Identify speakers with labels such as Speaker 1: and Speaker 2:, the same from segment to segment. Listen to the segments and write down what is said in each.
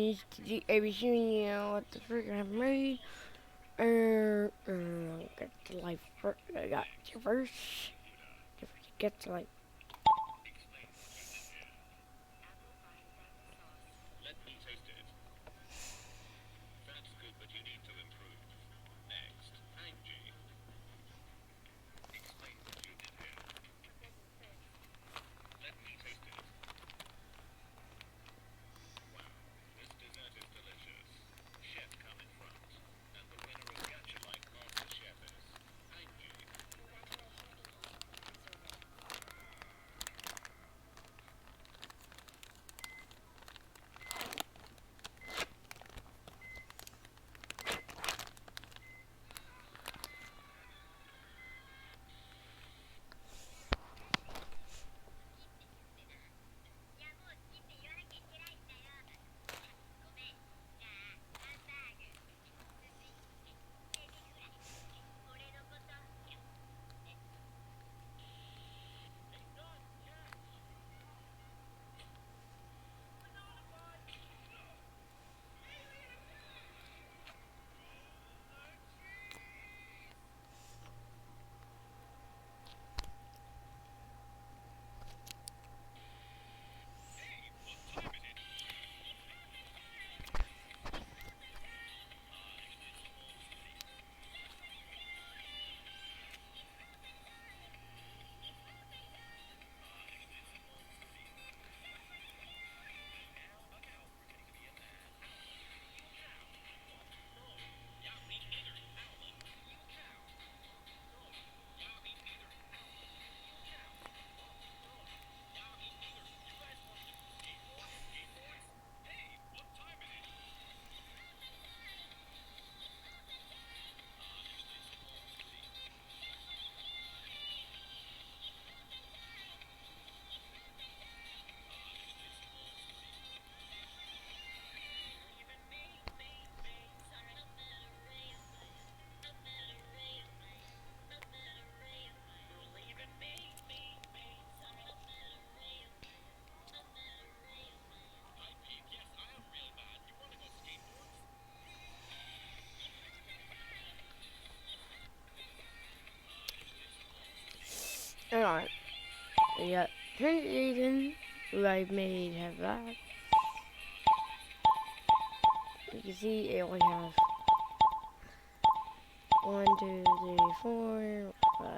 Speaker 1: needs to do ABC, you know what the frick I made. Get to life first. I got to first. Get to like. Alright. We got 10 seasons who I've made have that. You can see it only have 1, 2, 3, 4, 5,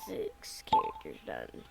Speaker 1: 6 characters done.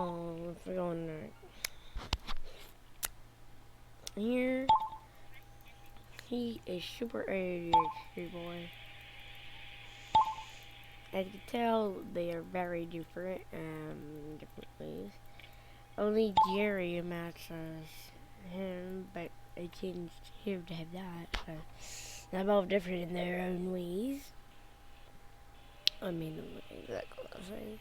Speaker 1: if we're going here, he is super ADHD boy. As you can tell, they are very different, different ways. Only Jerry matches him, but I changed him to have that, so they're both different in their own ways. I mean, exactly what I'm saying.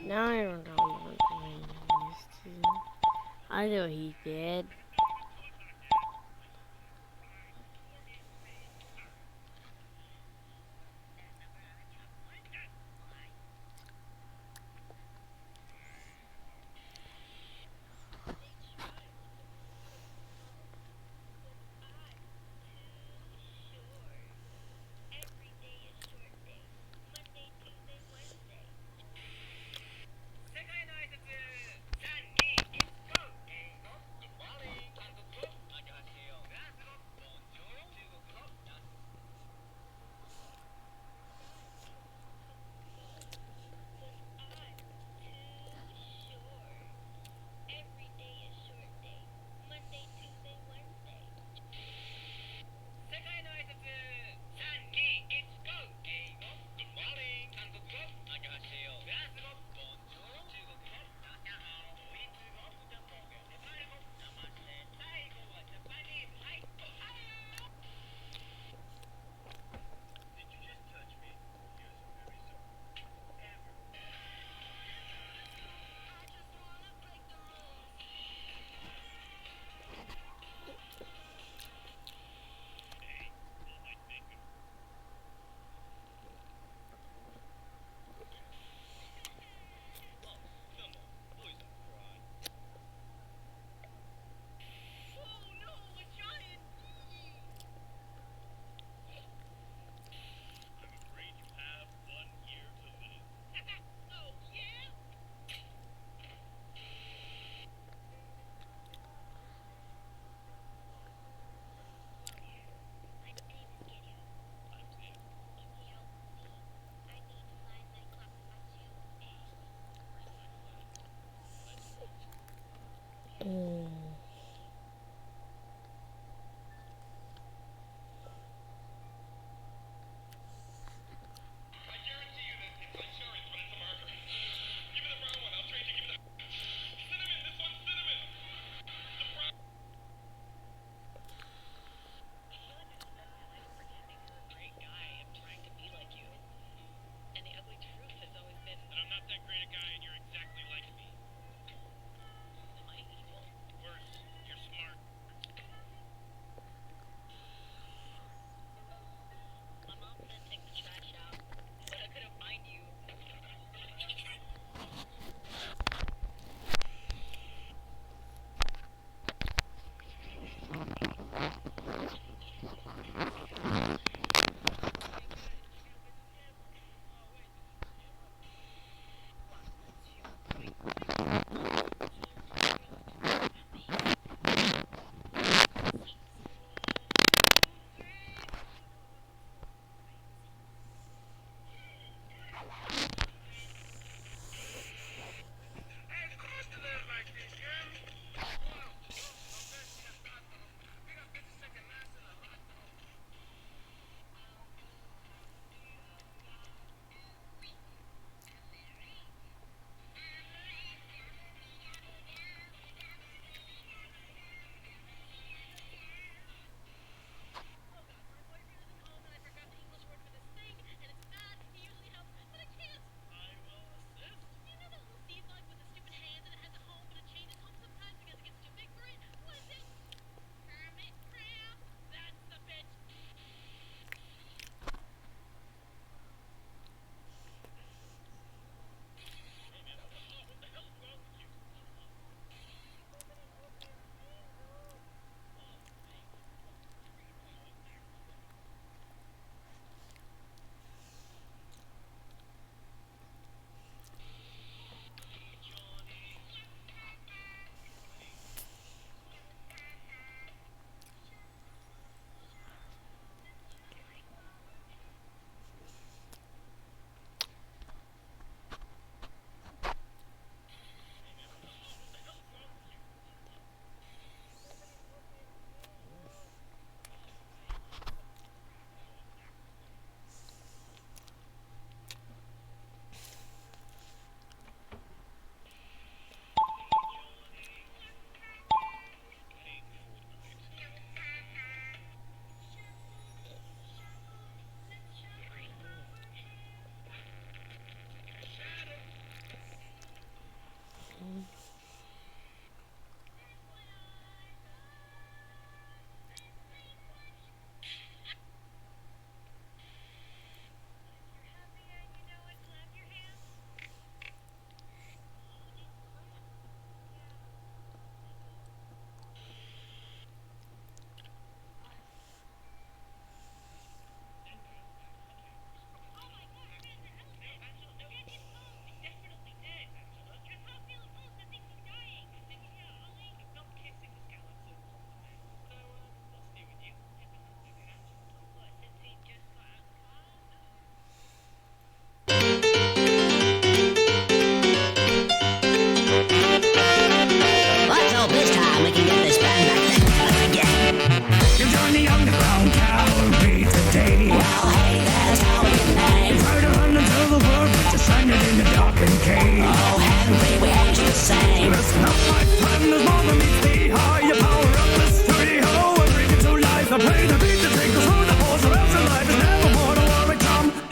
Speaker 1: Now I don't know what he used to. I know he did.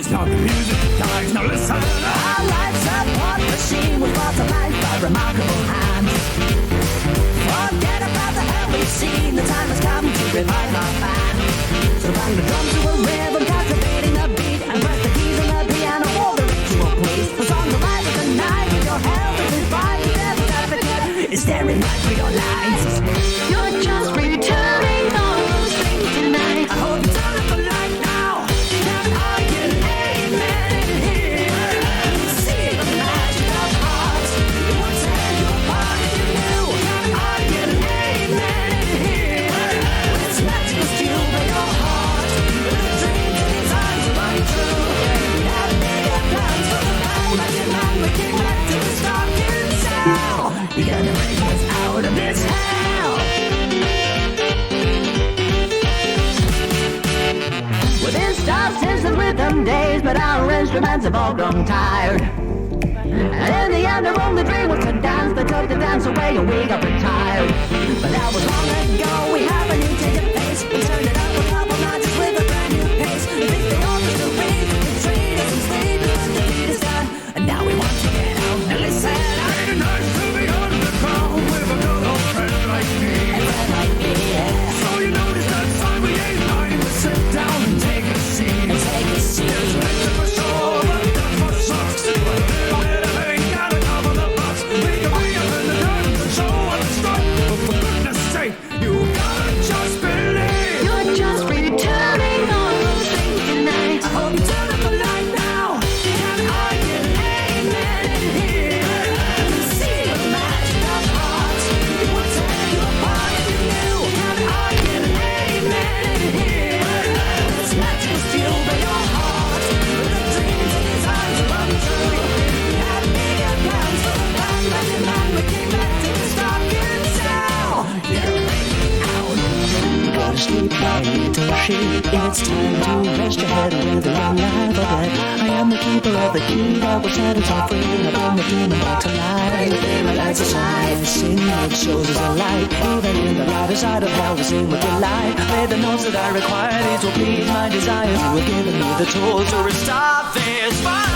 Speaker 2: stop the music, guys, now listen. Our life's a part machine with lots of life by remarkable hands. Forget about the hell we've seen, the time has come to revive our band. So bang the drums to a rhythm, captivating a beat, and press the keys on the piano for the ritual, please. The song's alive of the night, with your health is fine, death advocate is staring right through your lines. You're just returning all those things tonight. I hope you turn up the light now. Can I get an amen in here? See the magic of hearts. It would tear you apart if you knew. Can I get an amen in here? When it's magical still by your heart. The dreams and desires are running true. We have bigger plans for the man. Magic man, we came back to the stock and sell. You're gonna bring us out of this hell. Within stars, since the rhythm days, but our instruments have all grown tired. And in the end, our only dream was to dance. They took the dance away and we got retired. But that was long ago. We have a new change of pace. We turned it up a couple notches with a brand new pace. We fixed the orchestra rate. We trained us and stayed to let the beat is done. And now we want to get out. Now listen, ain't it nice to be underground with a good old friend like me? A friend like me, yeah. So you notice that time we ain't lying to sit down and take a seat. And take a seat. There's plenty for sure, but that's for sucks. A little bit of pain, gotta cover the butts. We can be up in the dirt and show what it's got. But for goodness sake, you gotta just believe. You're just returning all those things tonight. I hope you turn up the light now. Can I get an amen in here? See the magic of hearts. It would tear you apart if you knew. Can I get an amen in here? This magic is fueled by your heart. The dreams and desires are running true. We had bigger plans for the band. Magic man, we came back to the stock and sell. You're gonna bring me out. Go to sleep, my little sheep. It's time to rest your head with a young life of death. I am the keeper of the key that will set us all free. I bring the demon back to life. Bring the demon back to life. Sing like shows us a light. Even in the lighter side of hell, we sing with delight. Play the notes that I require. These will please my desires. You have given me the tools to restart this fire.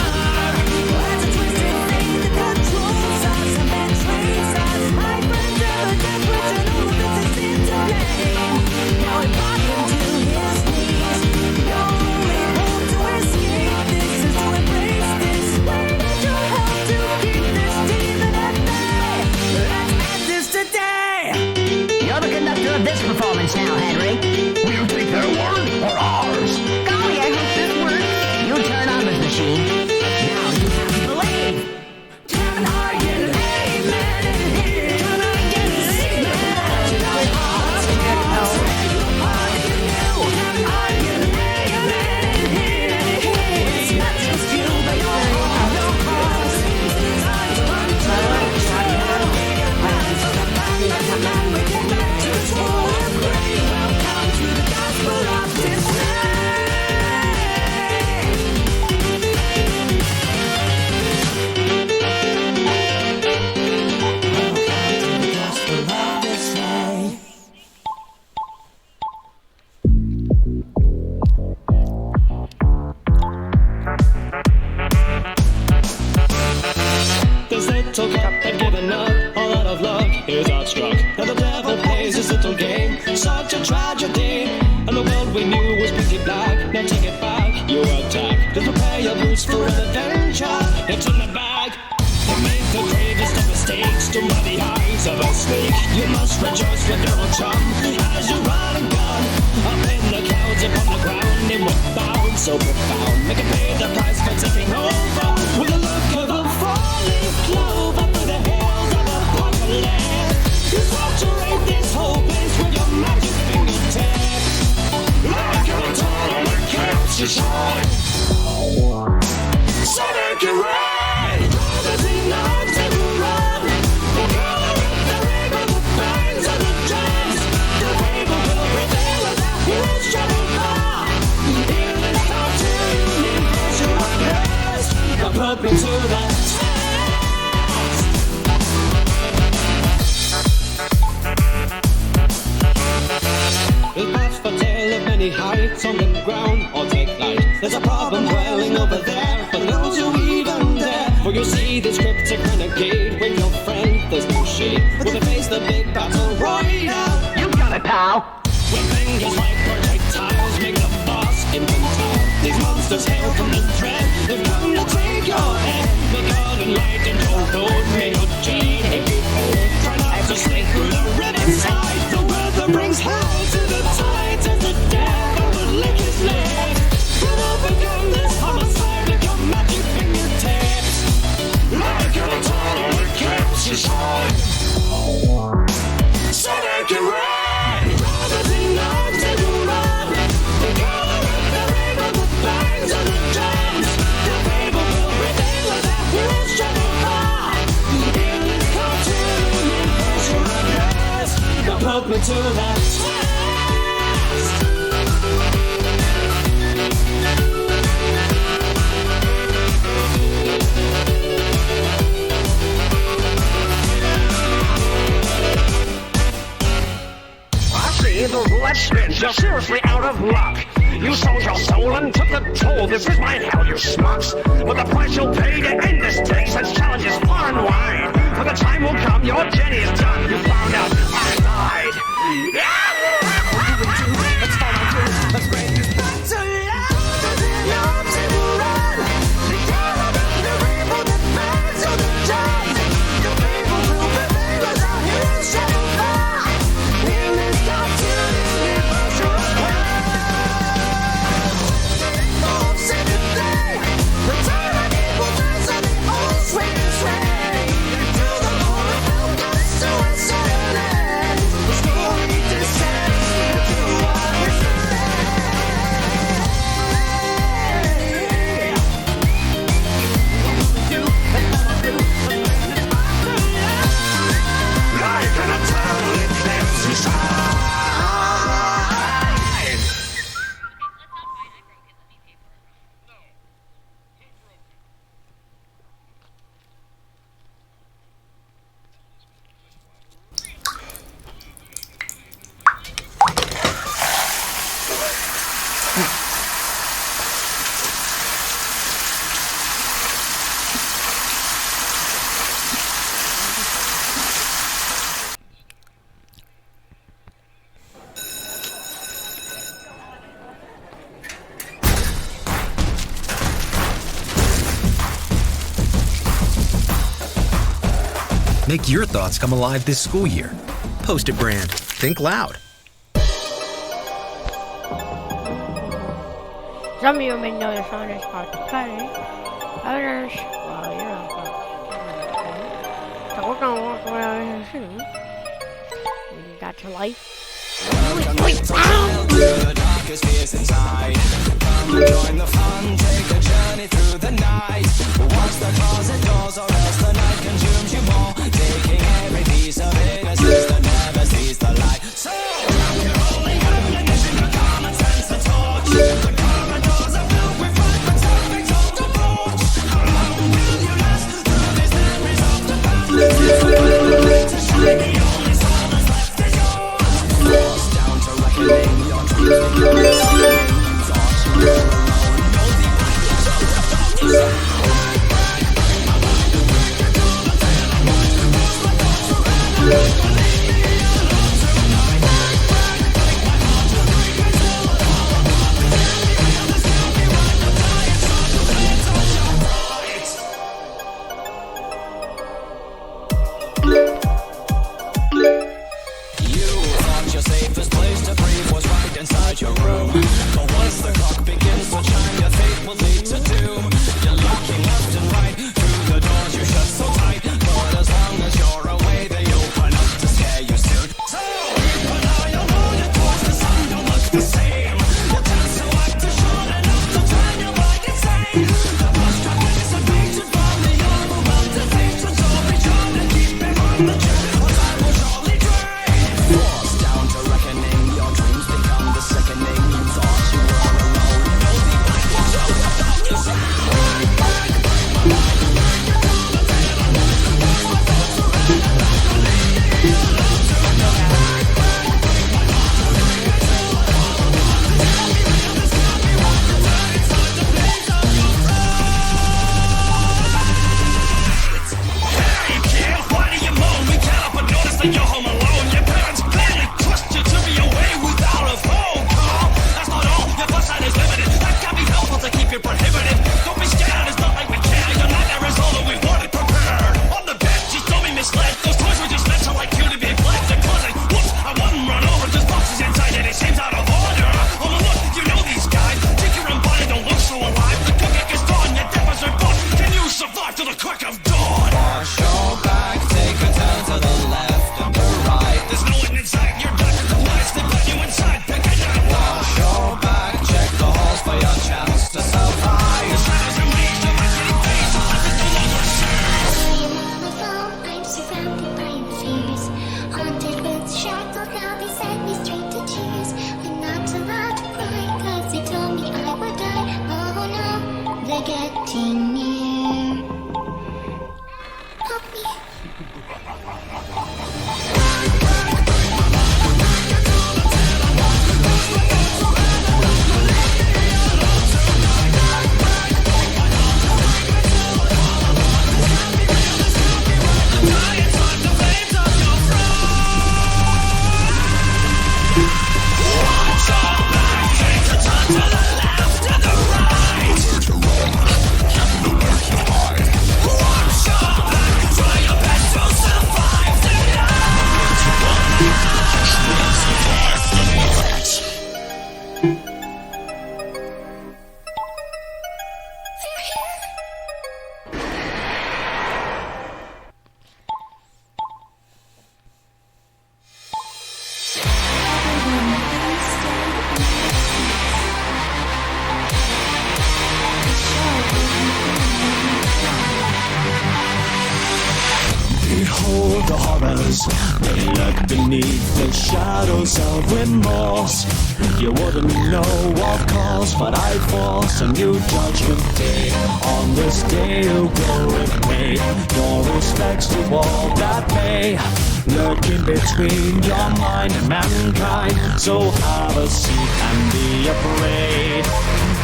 Speaker 2: That's a twisted thing that controls us and betrays us. My friend, the temperature, all of this is in terrain. Now we brought him to his knees. The only hope to escape this is to embrace this. We need your help to keep this demon at bay. Let's end this today. You're the conductor of this performance now, Henry. Will you take their word or ours? Golly, I hope this works. You turn on this machine. Now you have to believe. Can I get an amen in here? Can I get an amen? Can I hearts? Can I say you apart if you knew? Can I get an amen in here? It's not just you, but your heart. Your heart. Times run true. Bigger plans for the band. Like a man, we came back to this war and pray. Welcome to the gospel of this day.
Speaker 3: This little cup had given up, all out of luck is outstruck. Now the devil plays his little game, such a tragedy. And the world we knew was pretty black, now take it back, you attack. Just prepare your boots for an adventure, it's in the bag. You make the gravest of mistakes, to by the eyes of a snake. You must rejoice with your old chum, as you run and gun. Up in the clouds, upon the ground, in what bound, so profound. Make it pay the price for tipping over, with a look of a falling clove up through the hills of apocalypse. You saturate this whole place with your magic fingertip. Like a tall on the camps you shine. So make it right. Promising not to run. The color of the rainbow, the bangs of the drums. The rainbow will reveal that he was troubled by. In this cartoon, in pressure of past. Now put me to the test. It was for tale of many heights on the ground or take flight. There's a problem dwelling over You'll see this cryptic renegade when your friend, there's no shade. When they face the big battle royale.
Speaker 2: You got it, pal.
Speaker 3: With fingers like projectiles, make the boss infantile. These monsters hail from the thread. They've come to take your head. May God enlighten your road. May your jade try not to slink through the riverside. The weather brings hell to the tides, and the devil will lick his lips. Can overcome this homicide with your magic fingertips. Like an eternal eclipse, you shine. So they can run. Promising not to run. The color of the rainbow, the bangs of the drums. The people will reveal as our heroes travel far. In this cartoon, in virtual address. Now poke me to that test.
Speaker 4: The roulette spins, you're seriously out of luck. You sold your soul and took the toll. This is my hell, you schmucks. But the price you'll pay to end this day sends challenges far and wide. For the time will come, your journey is done. You found out I died. Let's follow through. Let's break this back to life. The arms in the run. The color of the rainbow that burns on the jump. The people will prevail as our heroes travel far. In this cartoon, it's universal Moves in the day. The time and evil dance on the old swing train. To the moon of milk and suicide. The story descends into what is like an eternal eclipse you shine.
Speaker 5: Make your thoughts come alive this school year. Post-it brand. Think loud.
Speaker 1: Some of you may know the song is about to play. Others, well, you're not so we're gonna walk around here soon. You got your life.
Speaker 3: The darkest fears inside. Come join the fun, take a journey through the night. Watch the closet doors or else the night consumes you more. Taking every piece of innocence that never sees the light. So, you're holding ammunition, your common sense, the torch. The corridors are filled with fragments of things off the porch. How long will you last through these memories of the past? To shine, the only soul that's left is yours. Forced down to reckoning your dreams become the same. Thought you were alone, no deep your safest place to breathe was right inside your room. But once the clock begins to chime, your fate will lead to doom. You're looking left and right through the doors you shut so tight. But as long as you're away, they open up to scare you soon. So, but now you're rolling towards the sun, don't look the same. Your chance to act is short enough to turn your mind insane. The bus truck dissipated from the overwhelmed temptation. So be sure to keep him on the track, or time will surely drain. Forced down to reckoning, your dreams become the sickening. You thought you were alone, no deep light will show the darkness.
Speaker 6: getting near. Help me.
Speaker 3: Behold the horrors, they lurk beneath the shadows of remorse. You wouldn't know, of course, but I force a new judgment day. On this day you go and pay your respects to all that may lurk in between your mind and mankind. So have a seat and be afraid.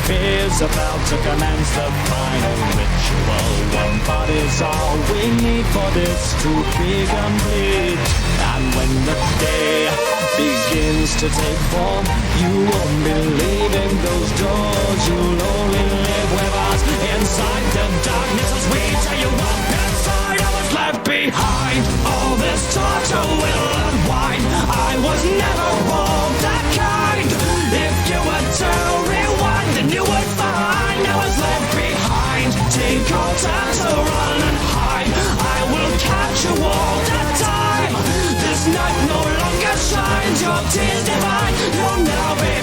Speaker 3: Fear's about to commence the final ritual. One body's all we need for this to be complete. And when the day begins to take form, you won't be leaving those doors. You'll only live with us inside the darkness as we tear you up inside. I was left behind. All this torture will unwind. I was never all that kind. If you were to rewind, then you would find I was left behind. Take your time to run and hide. I will catch you all the time. This night no longer shines. Your tears divine. You'll now be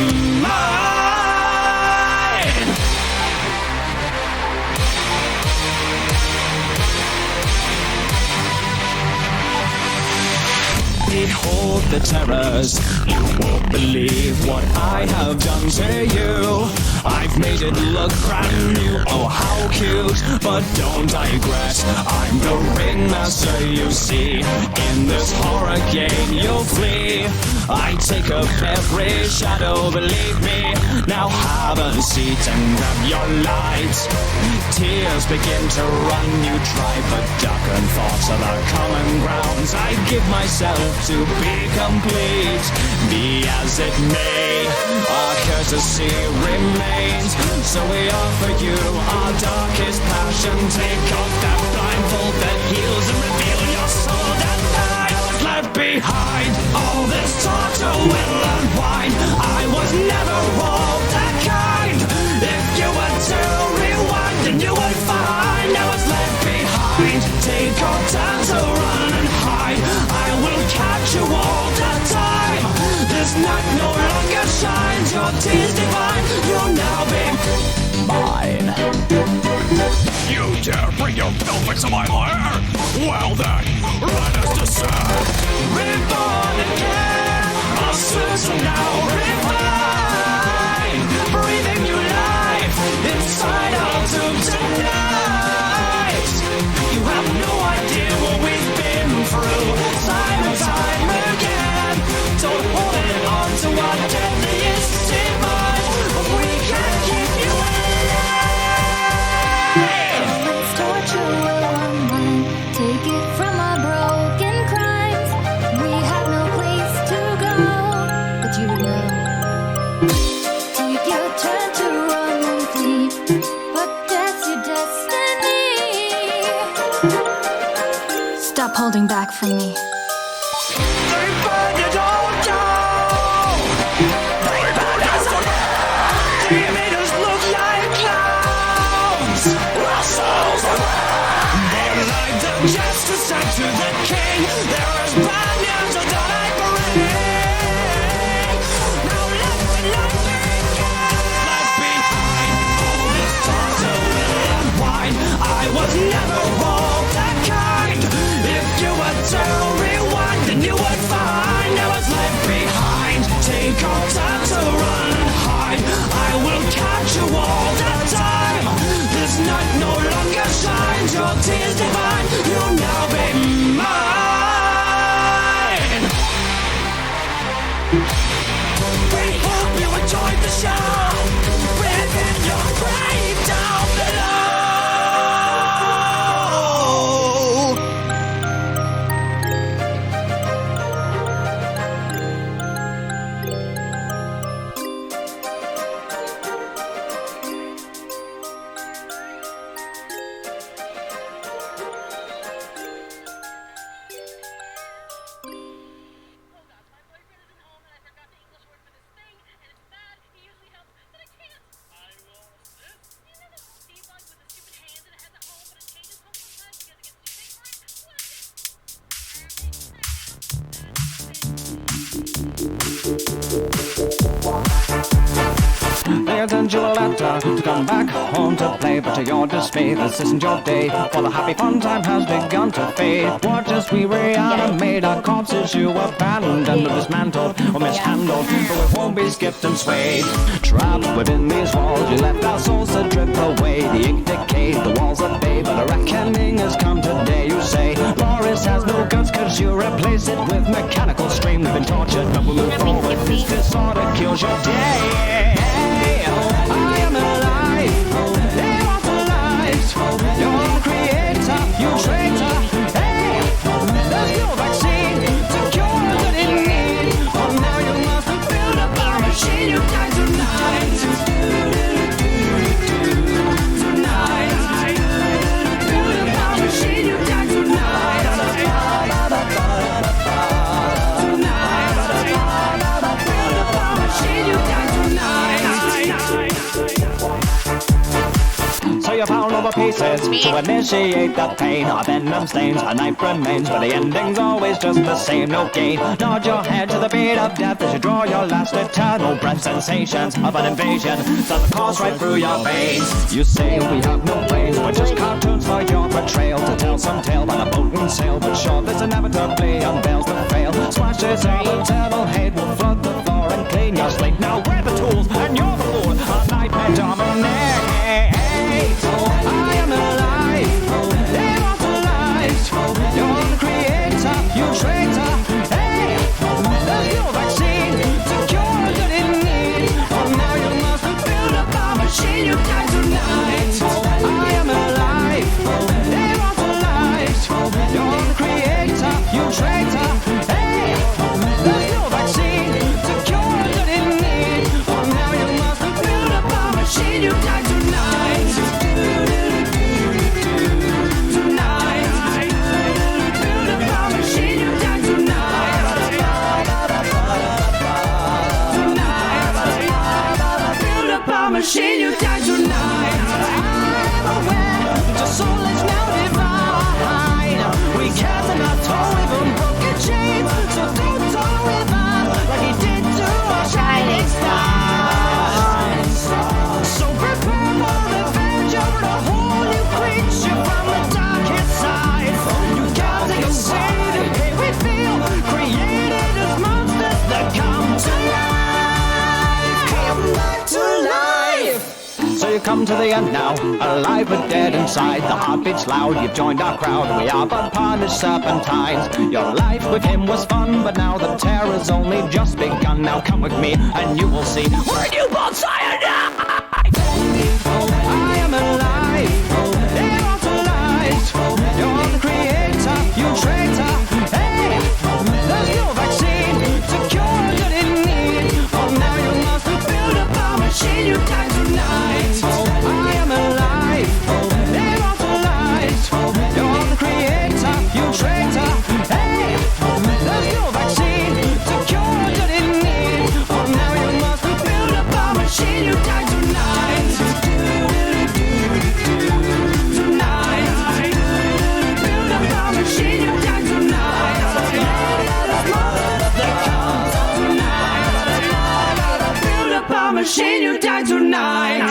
Speaker 3: mine. Behold the terrors, you won't believe what I have done to you. I've made it look brand new, oh how cute. But don't digress, I'm the ringmaster you see. In this horror game you'll flee. I take up every shadow, believe me. Now have a seat and grab your light. Tears begin to run, you try, but darken thoughts are the common grounds. I give myself to be complete, be as it may, our courtesy remains. So we offer you our darkest passion. Take off that blindfold that heals and reveal your soul that night was left behind. All this torture will unwind. I was never all that kind. If you were to rewind, then you would find I was left behind. Take your time to run and hide. I will catch you all the time. This night no longer shines. Your tears divine. You'll now be mine.
Speaker 7: You dare bring your filth into my lair? Well then, let us descend.
Speaker 3: Reborn again. Our suits are now refined. Breathing new life inside our tomb tonight. You have no idea what we've been through. Time and time again. Don't hold it on to our deadliest demise. We can keep you alive.
Speaker 6: Let's torture will unwind. Take it from our broken crimes. We have no place to go, but you know. Take your turn to run and flee, but that's your destiny. Stop holding back from me.
Speaker 3: They burned it all down. They burned us alive. They made us look like clowns. Ourselves they're like the justice sent to the king. There is bad news that I bring. Now let the light begin. Left behind, all this torture will unwind. I was never all that kind. If you were to rewind, then you would find I was left behind. Take your time to run and hide. I will catch you all the time. This night
Speaker 4: tears divine, you'll now be mine. We hope you enjoyed the show. Within your grave down below.
Speaker 2: They sent you a letter to come back home to play, but to your dismay, this isn't your day. For the happy fun time has begun to fade. Watch as we reanimate our corpses you abandoned, or dismantled, or mishandled, but we won't be skipped and swayed. Trapped within these walls, you left our souls to drip away. The ink decayed, the walls are bay, but a reckoning has come today. You say Morris has no guts, cause you replace it with mechanical stream. We've been tortured, but we'll move forward. This disorder kills your day. I am alive, immortalized. You're the creator, you traitor. Hey, there's no vaccine to cure that it need. Oh, now you must have built up our machine. You die tonight. Tonight. Build up our machine. You die tonight. Tonight. Build up our machine. You die tonight. So you found all the pieces to initiate the pain. Our venom stains, our knife remains, but the ending's always just the same, no gain. Nod your head to the beat of death as you draw your last eternal breath. Sensations of an invasion start to course right through your veins. You say we have no brains, we're just cartoons for your betrayal. To tell some tale by the boat and sail, but sure this inevitably unveils the frail. Splashes of eternal hate will flood the floor and clean your slate. Now we're the tools and you're the fool. Our nightmare dominate. I am alive, immortalized. You're the creator, you traitor. Hey, there's no vaccine to cure that it need. Oh, now you must have built up our machine. You die tonight. I am alive, immortalized. You're the creator, you traitor. Hey, there's no vaccine to cure that it need. Oh, now you must have built up our machine. You die tonight. Machine, you die tonight. I'm aware that your soul is now divine. We cast an toll, even broken chains. So don't toll revive like he did to our shining stars. So prepare for the revenge over the whole new creature from the darkest side. You gotta take a say the pain we feel, created as monsters that come to life. Come back to life. So you come to the end now, alive but dead inside. The heart beats loud, you've joined our crowd. We are but punished serpentines. Your life with him was fun, but now the terror's only just begun. Now come with me and you will see we're newborn cyanide. I am alive, immortalized. You're the creator, you traitor. Hey, there's no vaccine to cure that it need. Oh, now you must have built up our machine. You die tonight. I am alive, immortalized. You're the creator, you traitor. Hey, there's no vaccine to cure that it need. Oh, now you must have built up our machine. You die tonight. Tonight. Build up our machine. You die tonight. Tonight. Build up our machine. You die tonight.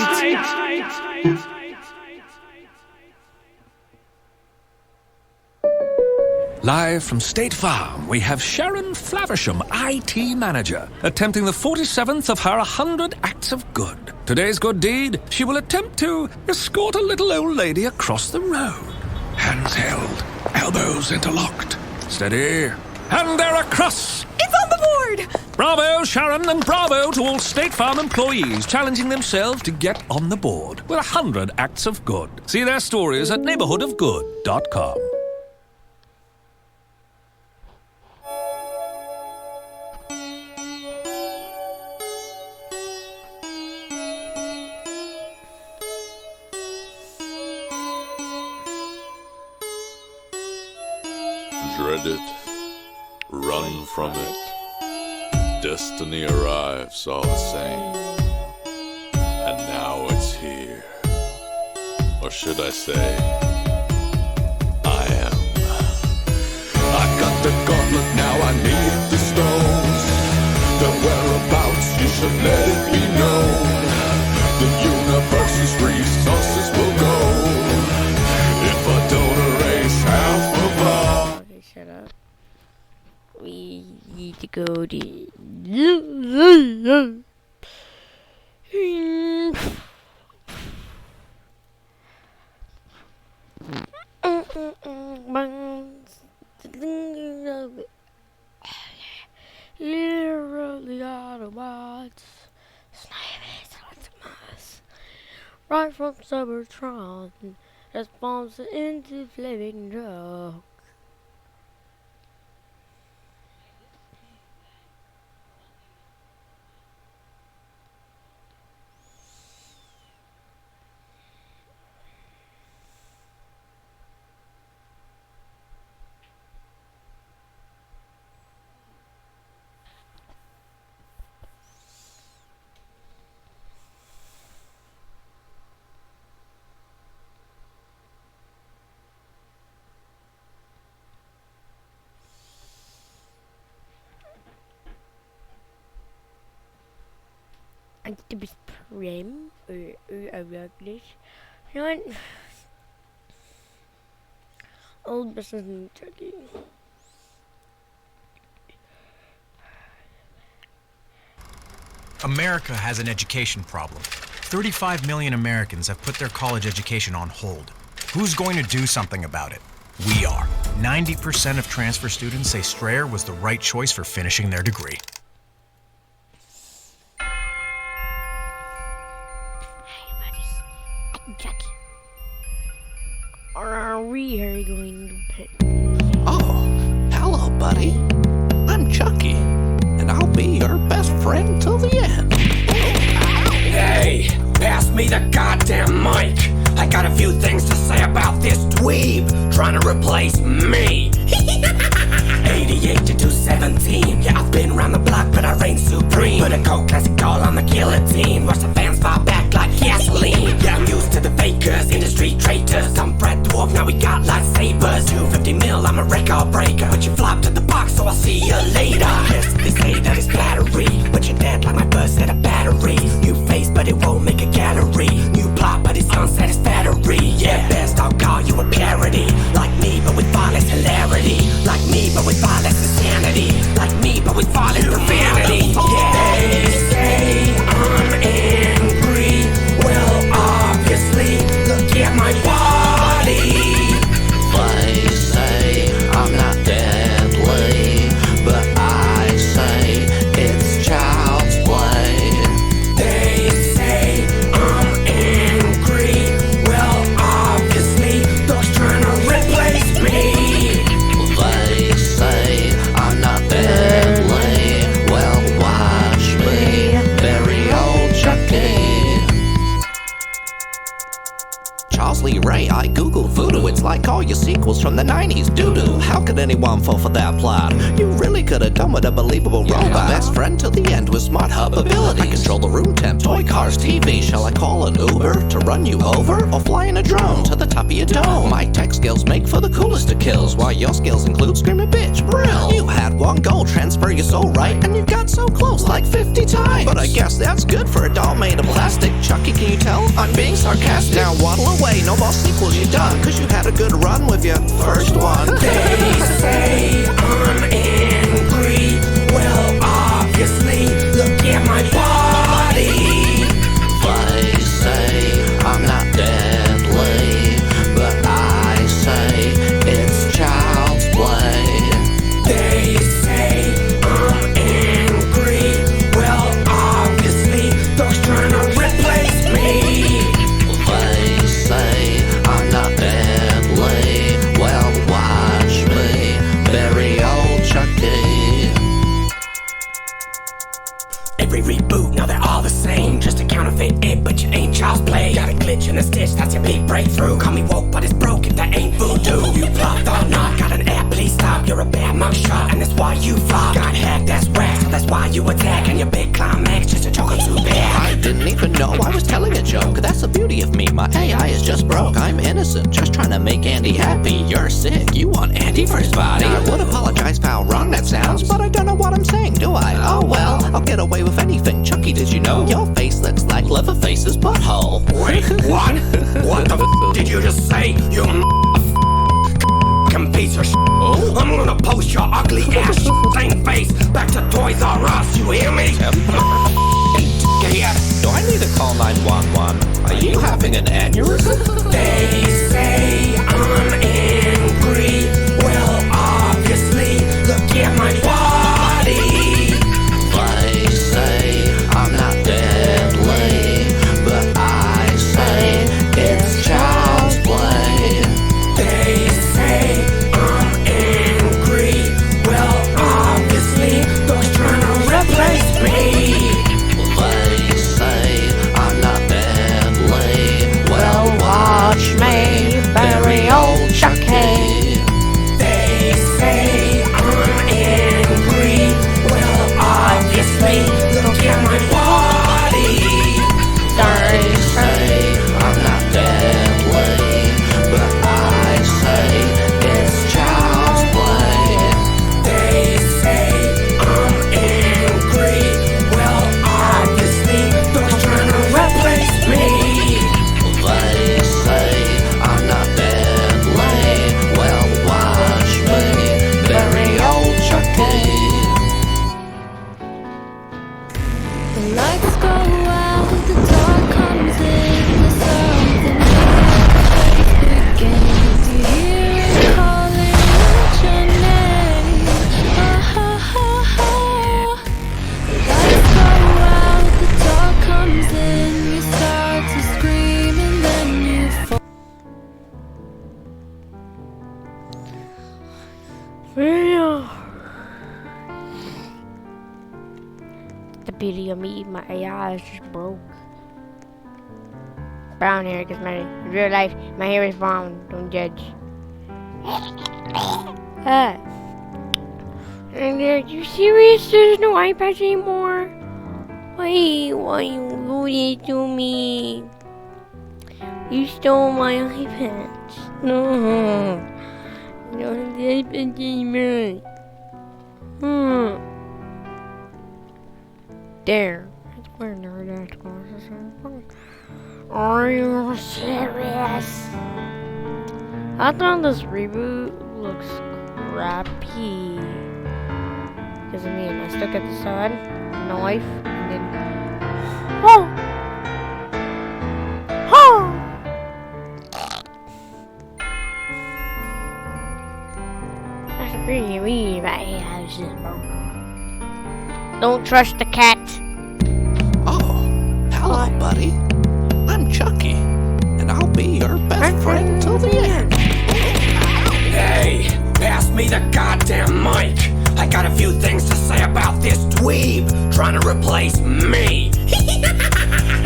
Speaker 7: Live from State Farm, we have Sharon Flaversham, IT Manager, attempting the 47th of her 100 acts of good. Today's good deed, she will attempt to escort a little old lady across the road. Hands held, elbows interlocked. Steady. And they're across.
Speaker 8: It's on the board!
Speaker 7: Bravo, Sharon, and bravo to all State Farm employees challenging themselves to get on the board with 100 acts of good. See their stories at neighborhoodofgood.com.
Speaker 9: Dread it, run from it. Destiny arrives all the same. And now it's here. Or should I say, I am. I got the gauntlet, now I need the stones. The whereabouts, you should let it be known. The universe's resources will go if I don't erase half of all.
Speaker 1: Okay, shut up. We need to go to... Literally Autobots, Snipers, Optimus, right from Cybertron, transforms into flaming drug. I need to be prim or this. You know what? Old business in Turkey.
Speaker 10: America has an education problem. 35 million Americans have put their college education on hold. Who's going to do something about it? We are. 90% of transfer students say Strayer was the right choice for finishing their degree.
Speaker 1: Jackie. Or are we going to pick?
Speaker 11: Oh, hello, buddy. I'm Chucky, and I'll be your best friend till the end.
Speaker 12: Hey, pass me the goddamn mic. I got a few things to say about this dweeb trying to replace me. 88 to 217. Yeah, I've been around the block, but I reign supreme. Put a cold classic doll on the guillotine. Watch the fans fall back like gasoline. Yeah, I'm used to the fakers, industry traitors. I'm Brad Dwarf, now we got lightsabers. 250 mil, I'm a record breaker. But you flopped at the box, so I'll see you later. Yes, they say that it's battery, but you're dead like my bus at a battery. New face, but it won't make a gallery. New plot, but it's unsatisfactory. Yeah, best I'll call you a parody. Like me, but with far less hilarity. Like me, but with far less insanity. Like me, but with far less profanity. Yeah, they say I'm angry. Well, obviously, look at my body.
Speaker 11: They say I'm not deadly, but I say it's child's play.
Speaker 12: They say I'm angry. Well, obviously, those trying to replace me.
Speaker 11: They say I'm not deadly. Well, watch me, very old Chucky. Charles Lee Ray, I Google voodoo. It's like all your sequels from the 90s doo-doo. How could anyone fall for that plot? You really could have done with a believable robot. My best friend till the end with smart hub abilities. I control the room temp, toy cars, TV. Shall I call an Uber to run you over? Or fly in a drone to the top of your dome? My tech skills make for the coolest of kills, while your skills include screaming bitch, brill. You had one goal, transfer your soul right, and you got so close like 50 times. But I guess that's good for a doll made of plastic. Chucky, can you tell? I'm being sarcastic. Now waddle away, no more sequels, you're done. Cause you had a good run with your first one.
Speaker 12: They say I'm angry. Well, obviously, look at my body.
Speaker 11: They say I'm not deadly, but I say
Speaker 12: bitch in a stitch, that's your big breakthrough. Call me woke, but it's broke if that ain't voodoo. You plucked or not, got an app, please stop. You're a bad mugshot, and that's why you flop. Got hacked, that's rap, so that's why you attack. And your big climax, just a joke or too bad.
Speaker 11: I didn't even know I was telling a joke. That's the beauty of me, my AI is just broke. I'm innocent, just trying to make Andy happy. You're sick, you want Andy for his body. I would apologize for how wrong that sounds, but I don't know what I'm saying, do I? Oh well, I'll get away with anything. Chucky, did you know your face looks like Leatherface's butthole?
Speaker 12: Wait, what? What the f did you just say? You f***ing piece of sh**. I'm gonna post your ugly ass same face back to Toys R Us, you hear me?
Speaker 11: Do I need to call 911? Are you having an aneurysm?
Speaker 12: They say I'm angry. Well, obviously, look at my body.
Speaker 11: They say I'm not deadly, but I say it's child's play.
Speaker 12: They say I'm angry. Well, obviously, they're trying to replace me.
Speaker 11: They say I'm not deadly. Well, watch me bury old Chucky.
Speaker 12: They say I'm angry. Well, obviously, look at my body.
Speaker 11: They say I'm not deadly, but I say it's child's play.
Speaker 12: They say I'm angry. Well, obviously, they're trying to replace me.
Speaker 11: They say I'm not deadly. Well, watch me bury old Chucky.
Speaker 6: The lights go out, the dark comes in, the something begins. You hear it calling out your name. Ha ha ha. The lights go out, the dark comes in, you start to scream and then you fall.
Speaker 1: The beauty of me, my AI is just broke. Brown hair, cause my in real life, my hair is brown. Don't judge. And are you serious? There's no iPads anymore? Why you do this to me? You stole my iPads. No. No iPads anymore. There. That's where nerd glasses are. Are you serious? I thought this reboot looks crappy. Because I mean, I stuck at the side, knife, and then. Oh! Oh! That's pretty weird, my house is broken. Don't trust the cat.
Speaker 11: Oh, hello, buddy. I'm Chucky, and I'll be your best friend till the end.
Speaker 12: Hey, pass me the goddamn mic. I got a few things to say about this dweeb trying to replace me.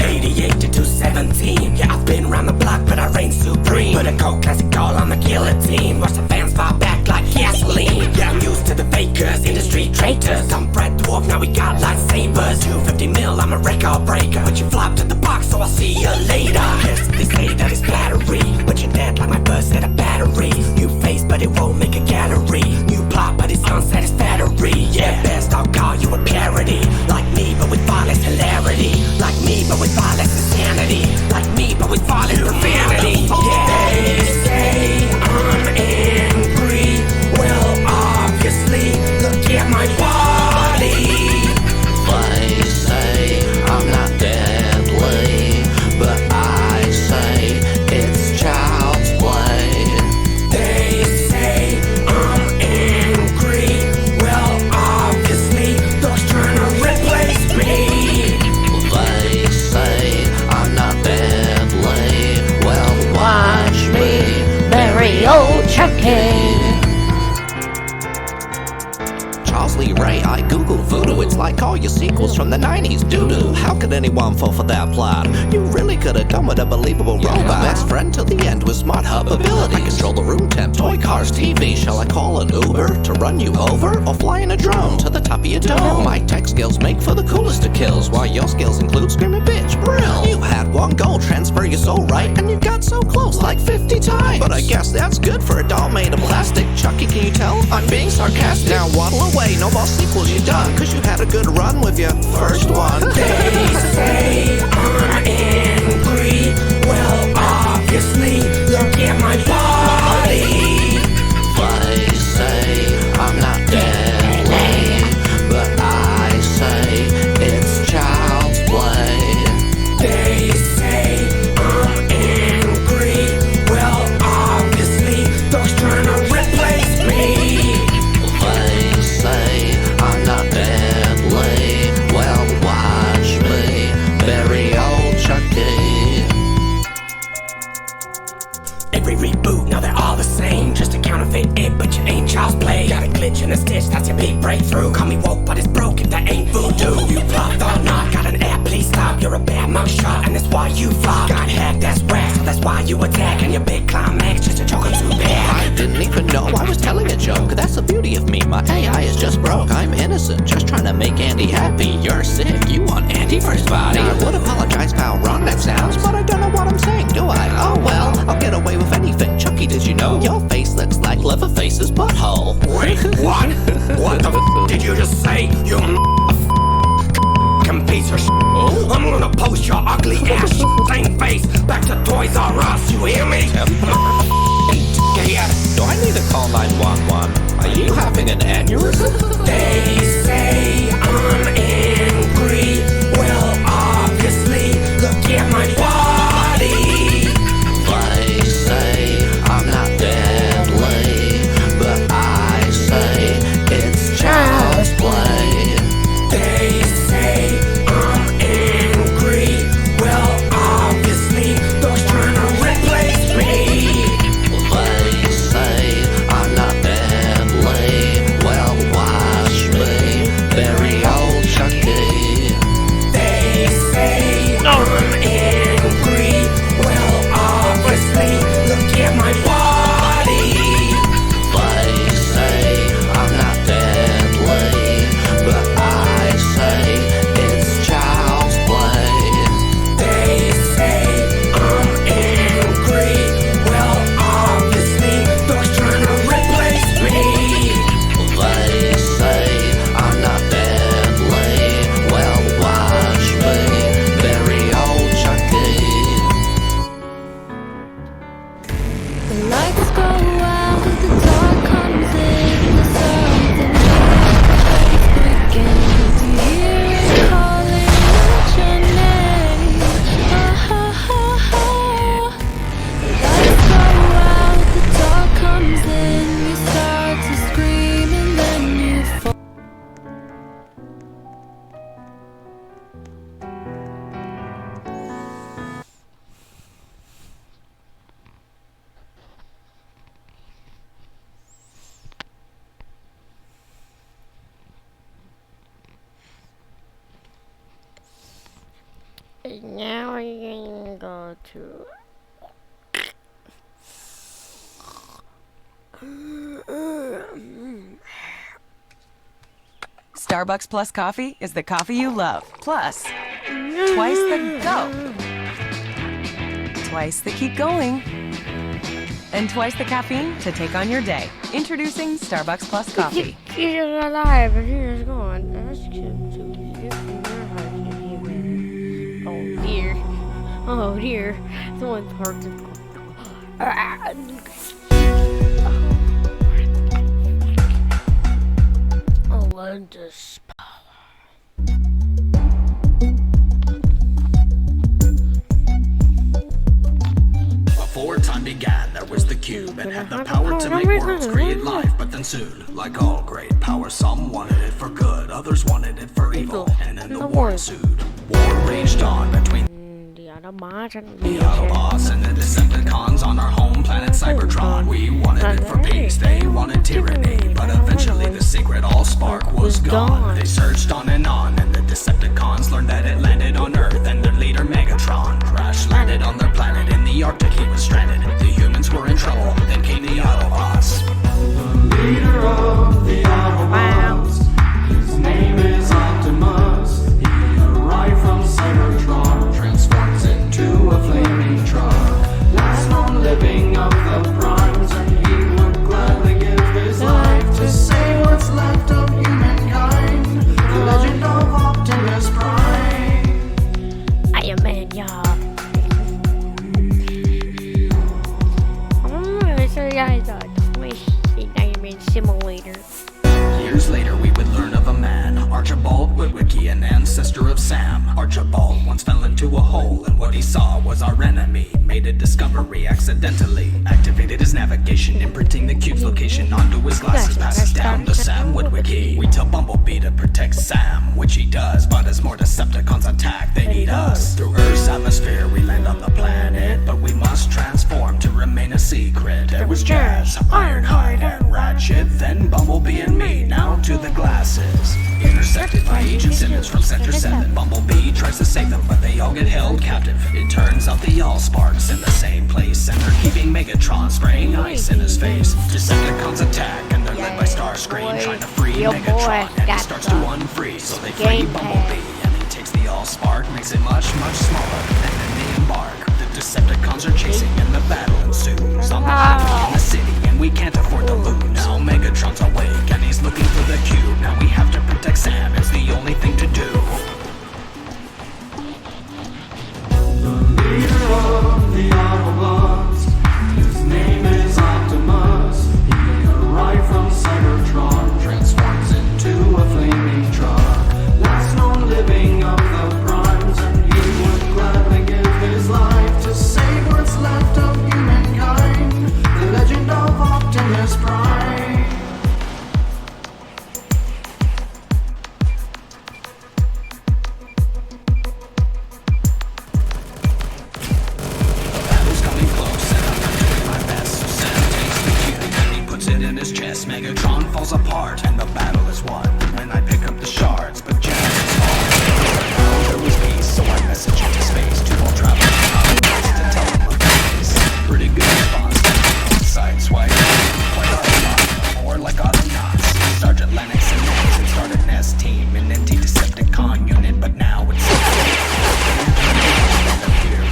Speaker 12: 88 to 217. Yeah, I've been around the block, but I reign supreme. Put a cold classic doll on the guillotine. Watch the fans fall back like gasoline. Yeah, I'm used to the fakers, industry traitors. Some bred dwarf, now we got lightsabers. 250 mil, I'm a record breaker. But you flopped at the box, so I'll see you later. Yes, they say that it's battery, but you're dead like my bus at a battery. New face, but it won't make a gallery. New plot, but it's unsatisfactory. Yeah, best I'll call you a parody. Like me, but with far less hilarity. Like me, but with far less insanity. Like me, but with far less profanity. Yeah, they say I'm angry. Well, obviously, look at my body.
Speaker 11: They say I'm not deadly, but I say it's child's play.
Speaker 12: They say I'm angry. Well, obviously, they're trying to replace me.
Speaker 11: They say I'm not deadly. Well, watch me bury old Chucky. Charles Charles Lee Ray, I Google voodoo. It's like all your sequels from the 90s doo-doo. How could anyone fall for that plot? You really could have done with a believable robot. Best friend till the end with smart hub abilities. I control the room temp, toy cars, TV. Shall I call an Uber to run you over? Or fly in a drone to the top of your dome? My tech skills make for the coolest of kills, while your skills include screaming bitch, brill. You had one goal, transfer your soul right, and you got so close like 50 times. But I guess that's good for a doll made of plastic. Chucky, can you tell I'm being sarcastic? Now waddle away, no more sequels, you're done, cause you had a good run with your first one.
Speaker 12: They say I'm angry. Well, obviously, look at my body.
Speaker 11: They say I'm not deadly, but I say it's child's play.
Speaker 12: They say I'm angry. Well, obviously, those trying to replace me.
Speaker 11: They say I'm not deadly. Well, watch me bury old Chucky.
Speaker 12: Every reboot, now they're all the same. Just a counterfeit it, but you ain't child's play. Got a glitch in a stitch, that's your big breakthrough. Call me woke, but it's broke if that ain't voodoo. You flopped or not, got an app, please stop. You're a bad mugshot, and that's why you flop. Got hacked, that's rap, so that's why you attack. And your big climax, just a joke or too bad.
Speaker 11: I didn't even know I was telling a joke. That's the beauty of me, my AI is just broke. I'm innocent, just trying to make Andy happy. You're sick, you want Andy for his body. I would apologize for how wrong that sounds, but I don't know what I'm saying, do I? Oh well, I'll get away with anything. Chucky, did you know your face looks like Leatherface's butthole?
Speaker 12: Wait, what? What the f did you just say? You f***ing piece of sh**. I'm gonna post your ugly ass same face back to Toys R Us, you hear me?
Speaker 11: Do I need to call 911? Are you having an aneurysm?
Speaker 12: They say I'm angry. Well, obviously, look at my body.
Speaker 11: They say I'm not deadly, but I say it's child's play.
Speaker 12: They say I'm angry. Well, obviously, those trying to replace me.
Speaker 11: They say I'm not deadly. Well, watch me bury old Chucky.
Speaker 12: They say I'm angry. Well, obviously, look at my body.
Speaker 11: They say I'm not deadly, but I say it's child's play.
Speaker 12: They say I'm angry. Well, obviously, those trying to replace me.
Speaker 11: They say I'm not deadly. Well, watch me bury old Chucky.
Speaker 6: The lights go out, the dark comes in, the sounds and shadows begin to hear it calling out your name. Ha ha ha. The lights go out, the dark comes in, you start to scream and then you fall.
Speaker 1: Now we're gonna go to
Speaker 8: Starbucks Plus coffee is the coffee you love. Plus, twice the go. Twice the keep going. And twice the caffeine to take on your day. Introducing Starbucks Plus coffee.
Speaker 1: She's alive, but she's gone. That's cute. Oh dear. Oh dear. Someone's heart is Olympus power.
Speaker 13: Before time began, there was the cube and had the power to make worlds, create life, but then soon, like all great power, some wanted it for good, others wanted it for evil, and then the war ensued. War raged on between
Speaker 1: the Autobots
Speaker 13: and the Decepticons on our home planet Cybertron. We wanted it for peace, they wanted tyranny, but eventually the secret all spark was gone. They searched on, and the Decepticons learned that it landed on Earth, and their leader Megatron crash landed on their planet. In the Arctic he was stranded. The humans were in trouble. Then came the Autobots. The leader of the Autobots. His name is Optimus. He arrived from Cybertron, transforms into a flaming truck. Last known living of the primes, and he would gladly give his life to save what's left of humankind. The legend of Optimus Prime.
Speaker 1: Iron Man, y'all. I'm gonna show you guys a Iron Man simulator.
Speaker 13: Years later, we would learn of a man, Archibald Woodwicky, an ancestor of Sam. Archibald once fell into a hole, and what he saw was our enemy. Made a discovery accidentally, activated his navigation, imprinting the cube's location onto his glasses. Passes down to Sam Woodwicky. We tell Bumblebee to protect Sam, which he does, but as more Decepticons attack, they need us. Through Earth's atmosphere, we land on the planet, but we must transform to remain a secret. There was Jazz, Ironhide, and Ratchet, then Bumblebee and me. Now to the glasses. Intersected by Agent Simmons from Sector 7. Bumblebee tries to save them, but they all get held captive. It turns out they all sparks in the same place, and they're keeping Megatron spraying ice in his face. Decepticons attack, and they're led by Starscream, trying to free Megatron, and he starts to unfreeze. So they free Bumblebee, and he takes the all-spark, makes it much, much smaller, and then they embark. The Decepticons are chasing, and the battle ensues on the highway in the city, and we can't afford to lose. Now Megatron's awake, and he's looking for the cube. Now we have to protect Sam, it's the only thing to do. The leader of the Autobots, his name is Optimus. He arrived from Cybertron, transforms into a flaming truck. Last known living of the primes, and he would gladly give his life to save what's left of humankind. The legend of Optimus Prime. Megatron falls apart, and the battle is won when I pick up the shards, but Jack is gone. There was peace, so I message into space to all travelers to tell them of peace. Pretty good response. Sideswipe, quite automatic, or like Autonauts. Sergeant Lennox and Max had started an S team, an anti-Decepticon unit, but now it's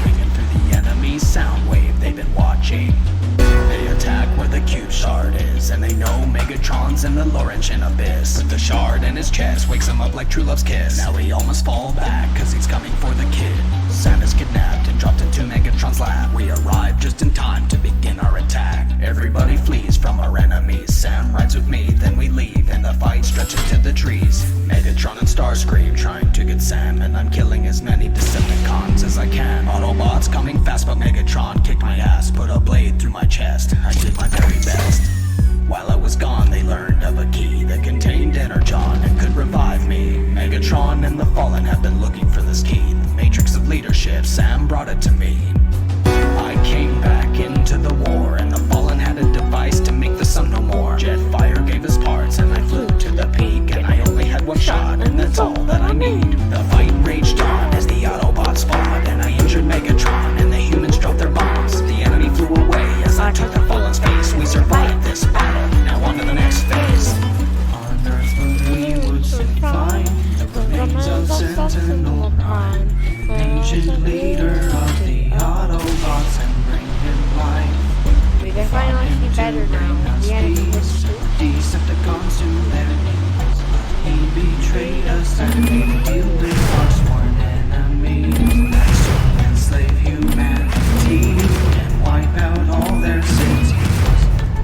Speaker 13: ringing through the enemy's sound wave they've been watching. They attack where the cube shard is, and they know Megatron's in the Laurentian abyss. The shard in his chest wakes him up like true love's kiss. Now he almost fall back, cause he's coming for the kid. Sam is kidnapped and dropped into Megatron's lab. We arrive just in time to begin our attack. Everybody flees from our enemies. Sam rides with me, then we leave, and the fight stretches to the trees. Megatron and Starscream trying to get Sam, and I'm killing as many Decepticons as I can. Autobots coming fast, but Megatron kicked my ass, put a blade through my chest. I did my very best. While I was gone, they learned of a key that contained Energon and could revive me. Megatron and the Fallen have been looking for this key. The matrix of leadership, Sam brought it to me. I came back into the war, and the Fallen had a device to make the sun no more. Jetfire gave us parts, and I flew to the peak, and I only had one shot, and that's all that I need. The fight raged on as the Autobots fought, and I injured Megatron, and the humans dropped their bombs. The enemy flew away as I took the Fallen's face. We survived this battle, now on to the next phase. On Earth we would soon find the remains of Sentinel Prime, ancient leader of the Autobots, and bring him life.
Speaker 1: We can finally see better now. The enemy was
Speaker 13: Decepticons to their knees. He betrayed us and made a deal with our sworn enemies. That soon enslave humanity and wipe out all their cities.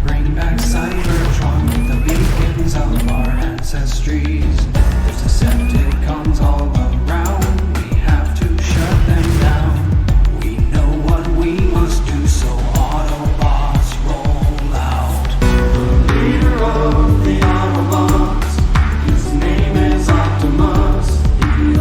Speaker 13: Bring back Cybertron with the beacons of our ancestries. There's Decepticons all around. We have to shut them down. We know what we must do, so Autobots roll out. The leader of the Autobots, his name is Optimus. He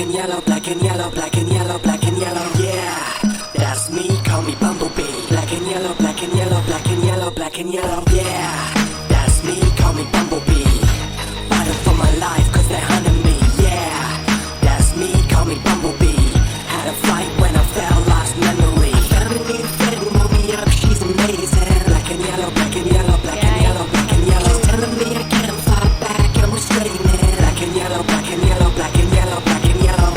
Speaker 12: and yellow, black and yellow, black and yellow, black and yellow. Yeah, that's me, call me Bumblebee. Black and yellow, black and yellow, black and yellow, black and yellow. Yeah, that's me, call me Bumblebee. Fighting for my life, cause they're hunting me. Yeah, that's me, call me Bumblebee. Had a fight when I fell, lost memory. I found a new friend, woke me up, she's amazing. Black and yellow, black and yellow, black and yellow, black and yellow. She's telling me I can't fight back, I'm restraining. Black and yellow, black and yellow, black and yellow, black and yellow.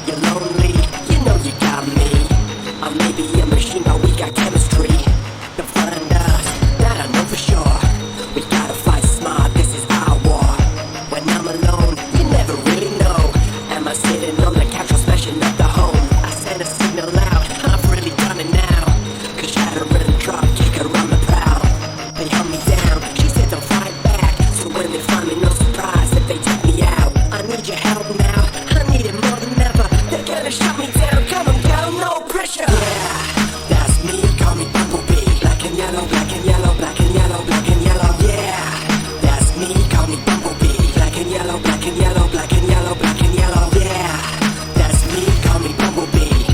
Speaker 12: You're lonely, you know you got me. I may be a machine, but we got chemistry. To find us, that I know for sure. We gotta fight smart, this is our war. When I'm alone, you never really know. Am I sitting on the couch or smashing up the home? I send a signal out, I've really done it now. Cause shatter and drop, kick her on the prowl. They hunt me down, she said don't fight back. So when they find me, no surprise if they take me out. I need your help now, I need it more than ever. They're gonna shut me down, come and go, no pressure. Yeah, that's me, call me Bumblebee. Black and yellow, black and yellow, black and yellow, black and yellow. Yeah, that's me, call me Bumblebee. Black and yellow, black and yellow, black and yellow, black and yellow. Yeah, that's me, call me Bumblebee.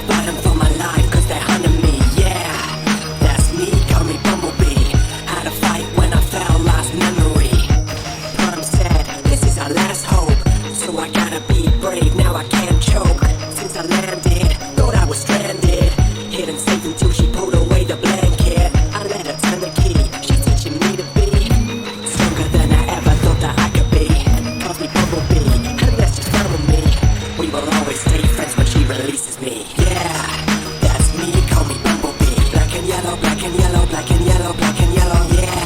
Speaker 12: Fighting for my life, cause they're hunting me. Yeah, that's me, call me Bumblebee. Had a fight when I fell, lost memory. Mom said, this is our last hope. So I gotta be brave, now I can't choke. Since I landed, thought I was stranded. Hidden safe until she pulled away the blanket. I let her turn the key, she's teaching me to be stronger than I ever thought that I could be. Calls me Bumblebee, and that's just fun with me. We will always stay friends when she releases me. Yeah, that's me, call me Bumblebee. Black and yellow, black and yellow, black and yellow, black and yellow. Yeah,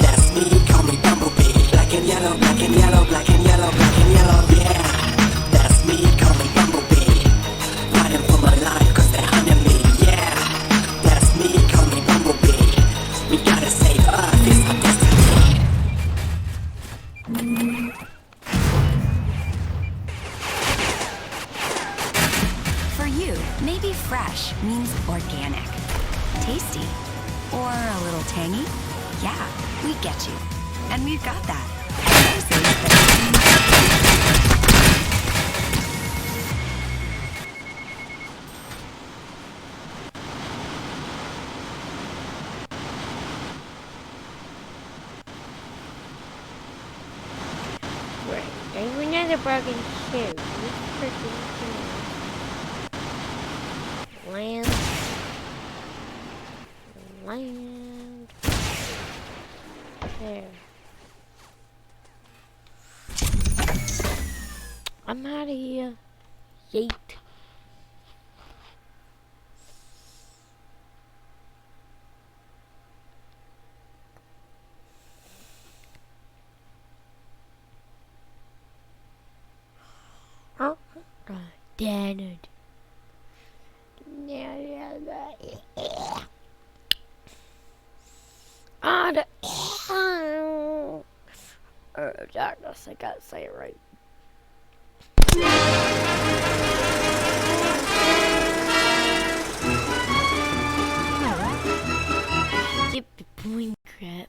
Speaker 12: that's me, call me Bumblebee. Black and yellow, black and yellow, black and yellow, black and yellow. Yeah, that's me, call me Bumblebee. Fighting for my life, cause they're hunting me. Yeah, that's me, call me Bumblebee. We gotta save Earth, it's our destiny.
Speaker 14: For you, maybe fresh means organic. Tasty. Or a little tangy. Yeah, we get you. And we've got that.
Speaker 1: Right, there's another broken shoe. This freaking shoe. Land. There. I'm out of here. Yeet. Oh, damn it. Darkness, I gotta say it right. Skip the point crap.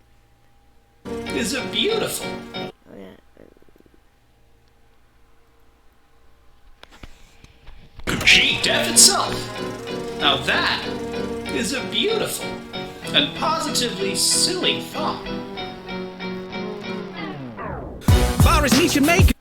Speaker 13: Is it beautiful?
Speaker 1: Oh, yeah.
Speaker 13: Gee, death itself. Now that is a beautiful and positively silly thought.
Speaker 15: Boris Nietzsche Maker.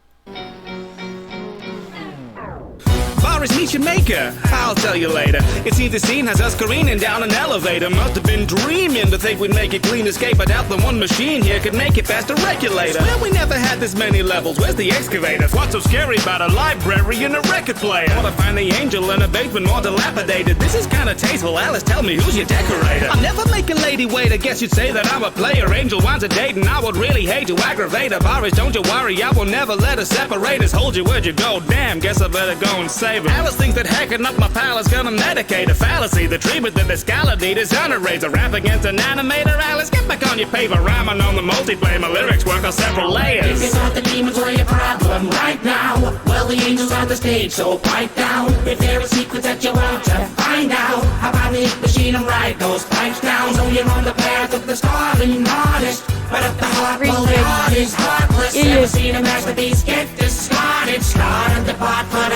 Speaker 15: Boris Nietzsche Maker. I'll tell you later. It seems the scene has us careening down an elevator. Must have been dreaming to think we'd make it clean escape. I doubt the one machine here could make it past a regulator. Well, we never had this many levels. Where's the excavator? What's so scary about a library and a record player? Want to find the angel in a basement more dilapidated. This is kind of tasteful. Alice, tell me, who's your decorator? I'll never make a lady wait. I guess you'd say that I'm a player. Angel wants a date and I would really hate to aggravate her. Boris, don't you worry, I will never let her separate us. Hold you, where'd you go? Damn, guess I better go and save her. Alice thinks that hacking up my palace gonna medicate a fallacy. The treatment that the scholar need is underrated. Rap against an animator. Alice, get back on your paper. Rhyming on the multiplayer. My lyrics work on several layers.
Speaker 16: If you thought the demons were your problem right now, well, the angels on the stage, so pipe down. If there are secrets that you want to find out, how about the machine and ride those pipes down? So you're on the path of the starving artist, but if the heart, well, the heart is heartless. Ever seen a masterpiece get discarded? Started the pot, but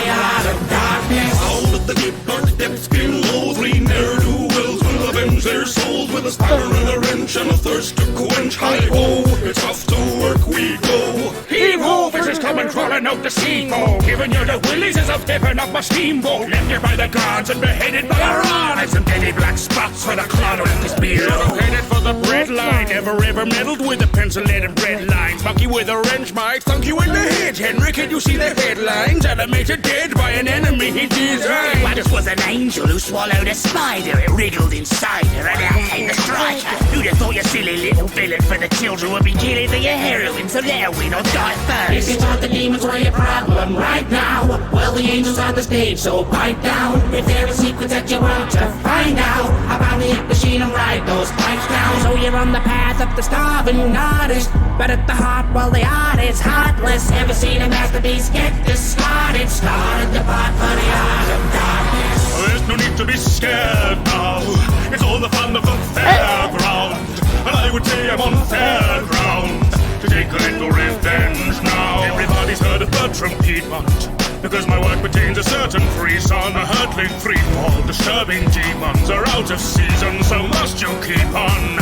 Speaker 16: crawling out the seafall, giving you the willies as I'm tipping up my steamboat. Left here by the guards and beheaded by our own. I've some deadly black spots for the clod of his beard. Headed for the bread line, ever meddled with the pencil-leaded bread lines. Monkey with a wrench might thunk you in the head. Henry, can you see the headlines? Animated dead by an enemy he designed.
Speaker 12: I just was an angel who swallowed a spider. It wriggled inside her and out came the striker. Who'd have thought your silly little villain for the children would be killing for your heroin, so let her win or die first.
Speaker 16: If you thought the demons were your problem right now, well, the angels on the stage, so pipe down. If there are secrets that you want to find out about the hit machine and ride those pipes down. So you're on the path of the starving artist, but at the heart, well, the art is heartless. Ever seen a masterpiece get discarded? Started the part for the art of darkness.
Speaker 17: There's no need to be scared now. It's all the fun of the fairground. And I would say I'm on fair ground to take a little revenge now. Everybody's heard of Bertram Piedmont, because my work pertains a certain frisson, a hurtling free fall. Disturbing demons are out of season, so must you keep on.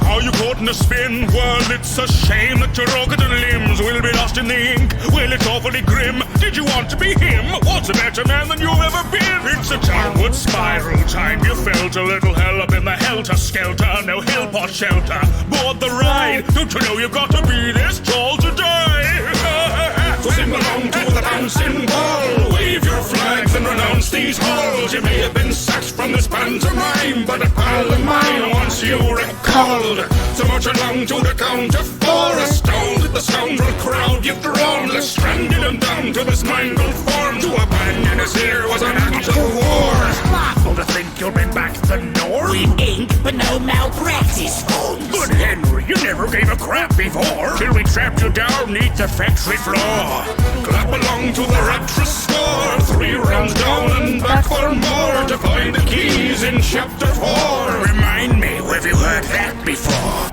Speaker 17: Are you caught in a spin? Well, it's a shame that your organ limbs will be lost in the ink. Well, it's awfully grim. Did you want to be him? What's a better man than you've ever been? It's a downward spiral time. You felt a little hell up in the helter-skelter. No hellpot shelter. Board the ride. Don't you know you've got to be this tall to die?
Speaker 16: So sing along to the dancing ball. Wave your flags and renounce these halls. You may have been sacked from this pantomime, but a pal of mine wants you recalled. So march along to the count of four. Astounded the scoundrel crowd you've drawn. Left stranded and down to this mangled form. To abandon us here was an act of war.
Speaker 12: It's laughable to think you'll be back the north. With ink, but no malpractice forms.
Speaker 16: Good Henry, you never gave a crap before, till we trapped you down neath the factory floor. Clap along to the rapturous score. 3 rounds down and back for more, to find the keys in chapter 4.
Speaker 12: Remind me, have you heard that before?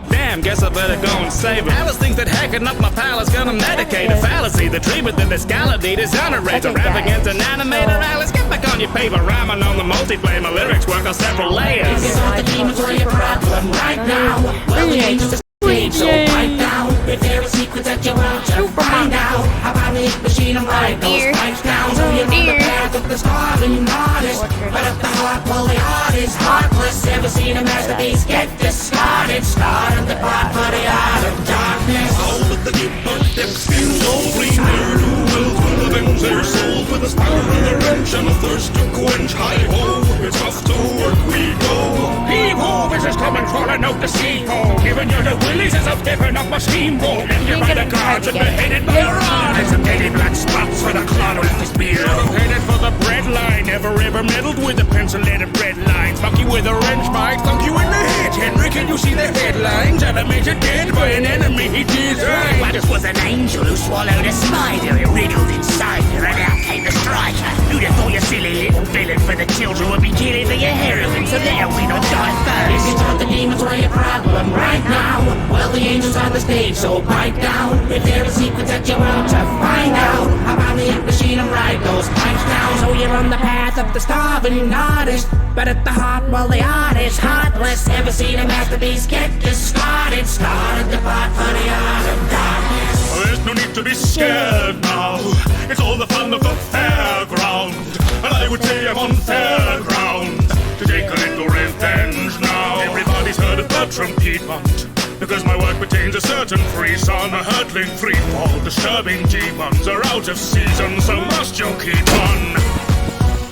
Speaker 15: Damn, guess I better go and save it. Alice thinks that hacking up my pal is gonna medicate a fallacy. The treatment that discalidate is underrated. To rap against an animator, Alice, get back on your paper. Rhyming on the multiplane, my lyrics work on several layers.
Speaker 16: If you thought the demons were your problem right now, well, the angels are stage, so pipe down. If there are secrets that you want to find out about the hit machine and ride those pipes down. So you're on the path of the starving artist, but at the heart, well, the art is heartless. Ever seen a masterpiece get discarded? Started the part for the art of darkness.
Speaker 17: All of the deep depths feel so free. There who will avenge their souls with a power and a wrench and a thirst to quench. Hi-ho, it's off to work we go.
Speaker 16: Heave-ho, this is coming crawling out the seafall, giving you the willies as I'm tipping up my steamboat. Left here by the guards and beheaded by our own. I've some deadly black spots for the clod of his beard.
Speaker 17: Headed for the bread line, ever meddled with the pencil-leaded bread lines. Monkey with a wrench might thunk you in the head. Henry, can you see the headlines? Animated dead by an enemy he designed.
Speaker 12: I just was an angel who swallowed a spider. It wriggled inside her and out came the striker. Who'd have thought your silly little villain for the children would be killing for your heroin, so let her win or die first.
Speaker 16: If you thought the demons were your problem right now, well, the angels on the stage, so pipe down. If there are secrets that you want to find out about the hit machine and ride those pipes down. So you're on the path of the starving artist, but at the heart, well, the art is heartless. Ever seen a masterpiece get discarded? Started the part for the art of darkness.
Speaker 17: There's no need to be scared now. It's all the fun of the fairground. And I would say I'm on fair ground to take a little revenge now. Everybody's heard of Bertram Piedmont, because my work pertains a certain frisson, a hurtling free fall. Disturbing demons are out of season, so must you keep on.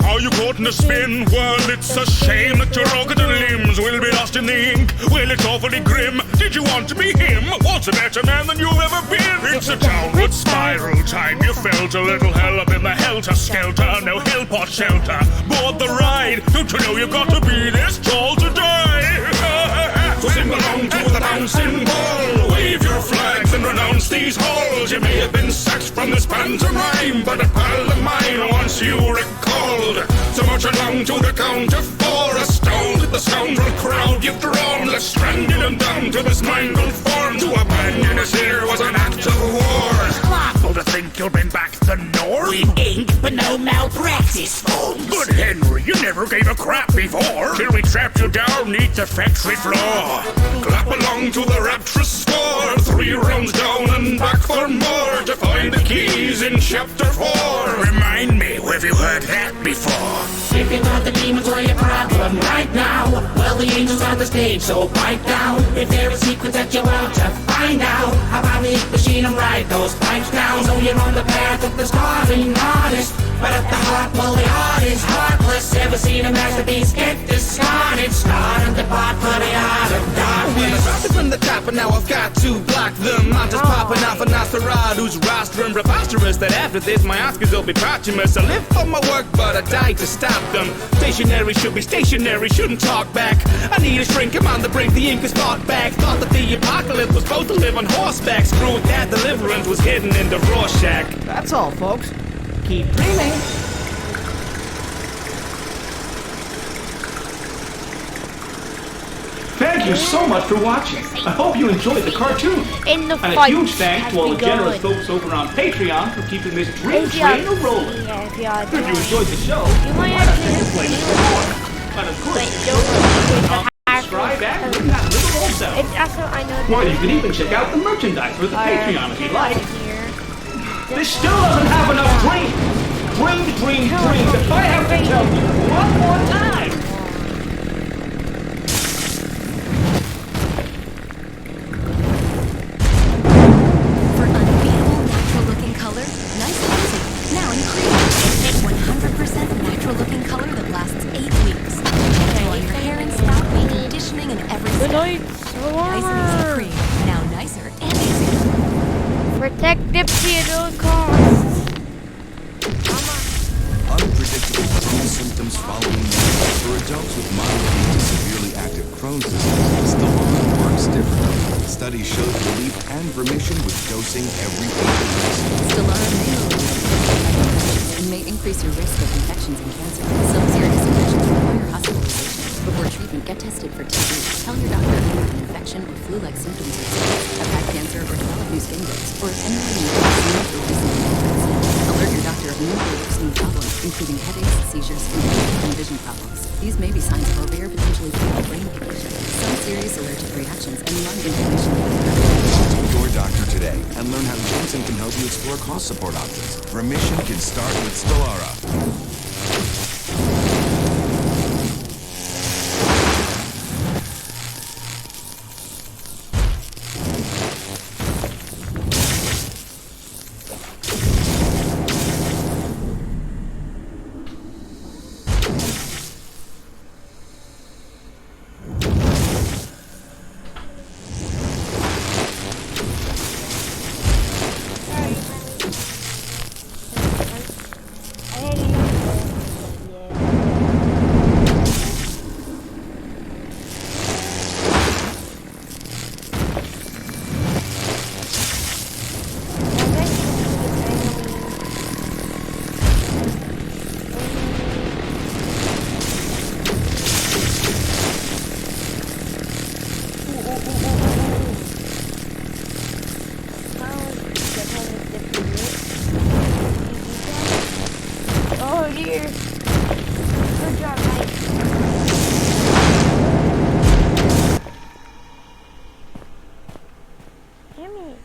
Speaker 17: Are you caught in a spin? Well, it's a shame that your organ limbs will be lost in the ink. Well, it's awfully grim. Did you want to be him? What's a better man than you've ever been? It's a downward spiral time. You felt a little hell up in the helter-skelter. No hellpot shelter. Board the ride. Don't you know you've got to be this tall to die?
Speaker 16: So sing along to the dancing ball. Wave your flags and renounce these halls. You may have been sacked from this
Speaker 17: pantomime, but a pal of mine once you recalled. So much along to the count of 4, astounded the scoundrel crowd you've drawn, left stranded and down to this mangled form. To abandon us here was an act of war.
Speaker 16: Awful to think you'll bring back the North. With ink, but no malpractice, folks.
Speaker 17: Good Henry, you never gave a crap before, till we trapped you down neath the factory floor. Clap along to the rapturous score, 3 rounds down and back for more, to find the keys in chapter 4. Remind me, have you heard that before?
Speaker 16: If you thought the demons were your problem right now, well, the angels on the stage, so pipe down. If there are secrets that you want to find out, how about the machine and ride those pipes down? So you're on the path of the starving artist, but at the heart, well, the art is heartless. Ever seen a masterpiece get discarded? Start and depart for the art of darkness.
Speaker 15: We dropped it from the top and now I've got to block them. I'm just popping off a Nosferatu's roster and preposterous that after this my Oscars will be posthumous. I live for my work but I die to stop them. Stationary should be stationary, shouldn't talk back. I need a shrink, I'm on the brink, the ink is fought back. Thought that the apocalypse was supposed to live on horseback. Screw that, deliverance was hidden in the Rorschach.
Speaker 18: That's all, folks. Keep dreaming.
Speaker 15: Thank you so much for watching. I hope you enjoyed the cartoon.
Speaker 1: In the
Speaker 15: And a
Speaker 1: fight
Speaker 15: huge thanks to all the generous folks over on Patreon for keeping this dream train a-rolling. If you enjoyed the show,
Speaker 1: might
Speaker 15: why not take a play more? And of course, subscribe and ring that little old bell. Well, you can even check out the merchandise for the Patreon if you'd like. This still doesn't have enough dream. Dream. If I have to tell you one more time.
Speaker 14: For unbeatable natural-looking color, nice music. Now in cream. 100% natural-looking color that lasts 8 weeks. Enjoy your hair and scalp with conditioning in every step. Nice and easy cream. Now nicer and easier.
Speaker 1: Protect Dipsy at all costs.
Speaker 19: Unpredictable Crohn's symptoms following meals. For adults with moderately to severely active Crohn's disease, Stelara works differently. Studies show relief and remission with dosing every 8 weeks.
Speaker 20: Stelara may lower your infections and may increase your risk of infections and cancer. Some serious infections require hospitalization. Before treatment, get tested for TB. Tell your doctor if you have an infection or flu-like symptoms, have had cancer or developed new skin growths, or if anyone you have seen or recently had. Alert your doctor of new or worsening problems, including headaches, seizures, and vision problems. These may be signs of a rare, potentially fatal brain condition. Some serious allergic reactions and lung inflammation.
Speaker 19: Talk to your doctor today and learn how Jensen can help you explore cost support options. Remission can start with Stelara.
Speaker 1: Oh dear. Good job, Mike. Damn it.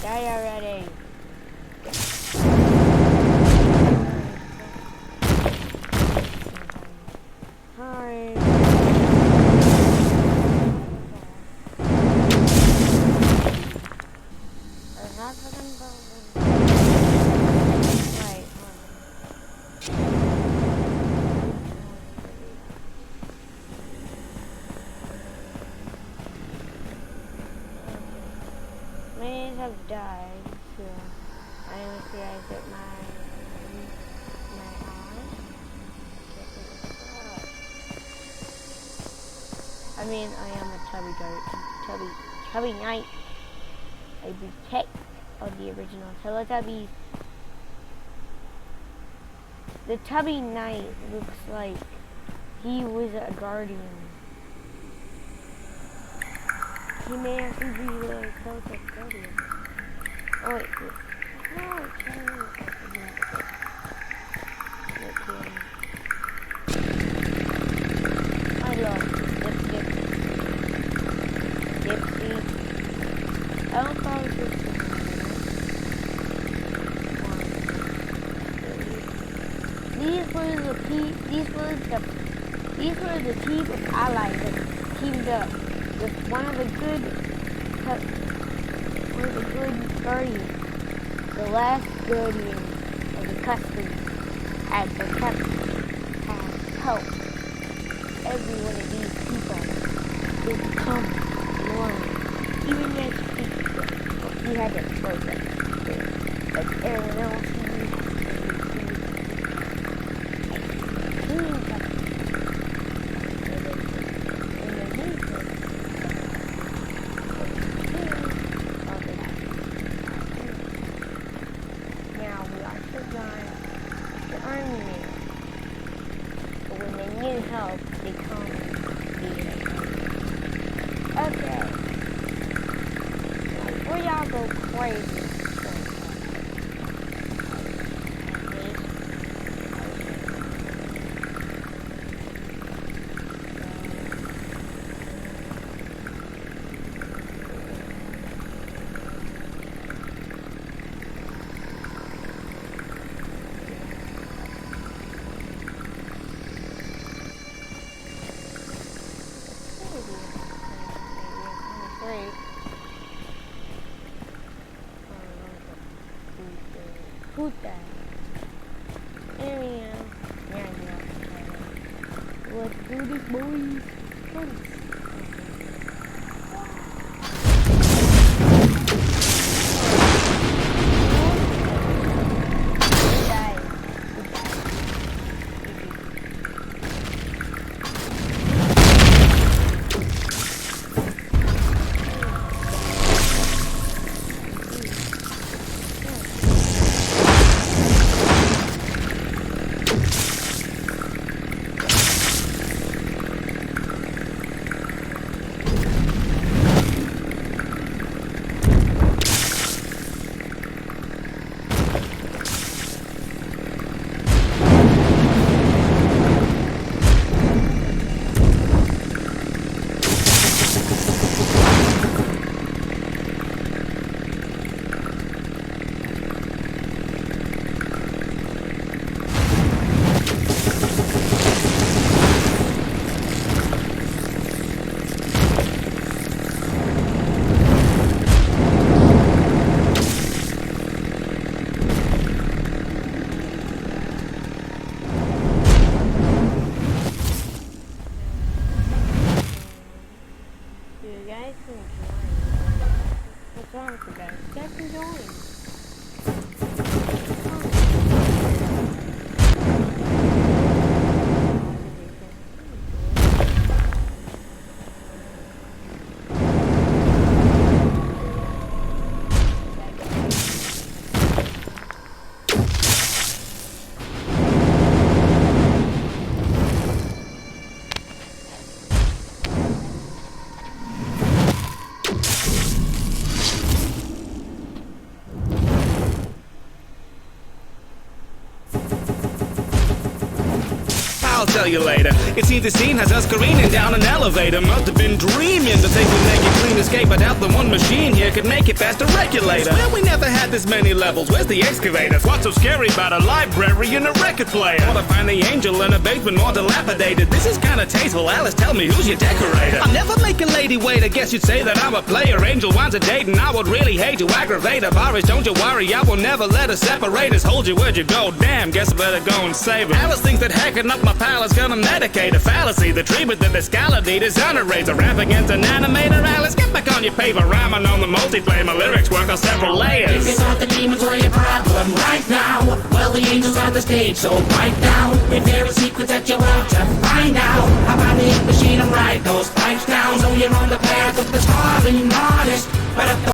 Speaker 1: Die already. Hi. There's not fucking building. Wait, many have died, so I almost realized that my I mean, I am a chubby knight. I protect of the original Teletubbies. The Tubby Knight looks like he was a guardian. He may actually be the Teletubby guardian. Oh wait, no, I love Dipsy. I don't probably these were the team of allies that teamed up with one of the good guardians, the last guardian of the custody, had helped every one of these people to become normal. Even if he had to choice like everyone else. Puta. Area. Let's do this, boys.
Speaker 15: tell you later. It seems the scene has us careening down an elevator. Must have been dreaming to think we'd make a clean escape. I doubt the one machine here could make it past a regulator. Well, we never had this many levels. Where's the excavator? What's so scary about a library and a record player? Wanna find the angel in a basement more dilapidated. This is kinda tasteful. Alice, tell me, who's your decorator? I'll never make a lady wait. I guess you'd say that I'm a player. Angel wants a date and I would really hate to aggravate her. Boris, don't you worry, I will never let her separate us. Hold you where'd you go? Damn, guess I better go and save her. Alice thinks that hacking up my palace gonna medicate a fallacy. The treatment that this gala need is underrated. Rap against an animator. Alice, get back on your paper. Rhyming on the multiplay. My lyrics work on several layers.
Speaker 16: If you thought the demons were your problem right now, well, the angels on the stage, so pipe down. If there are secrets that you want to find out, how about the hit machine and ride those pipes down? So you're on the path of the starving artist, but if the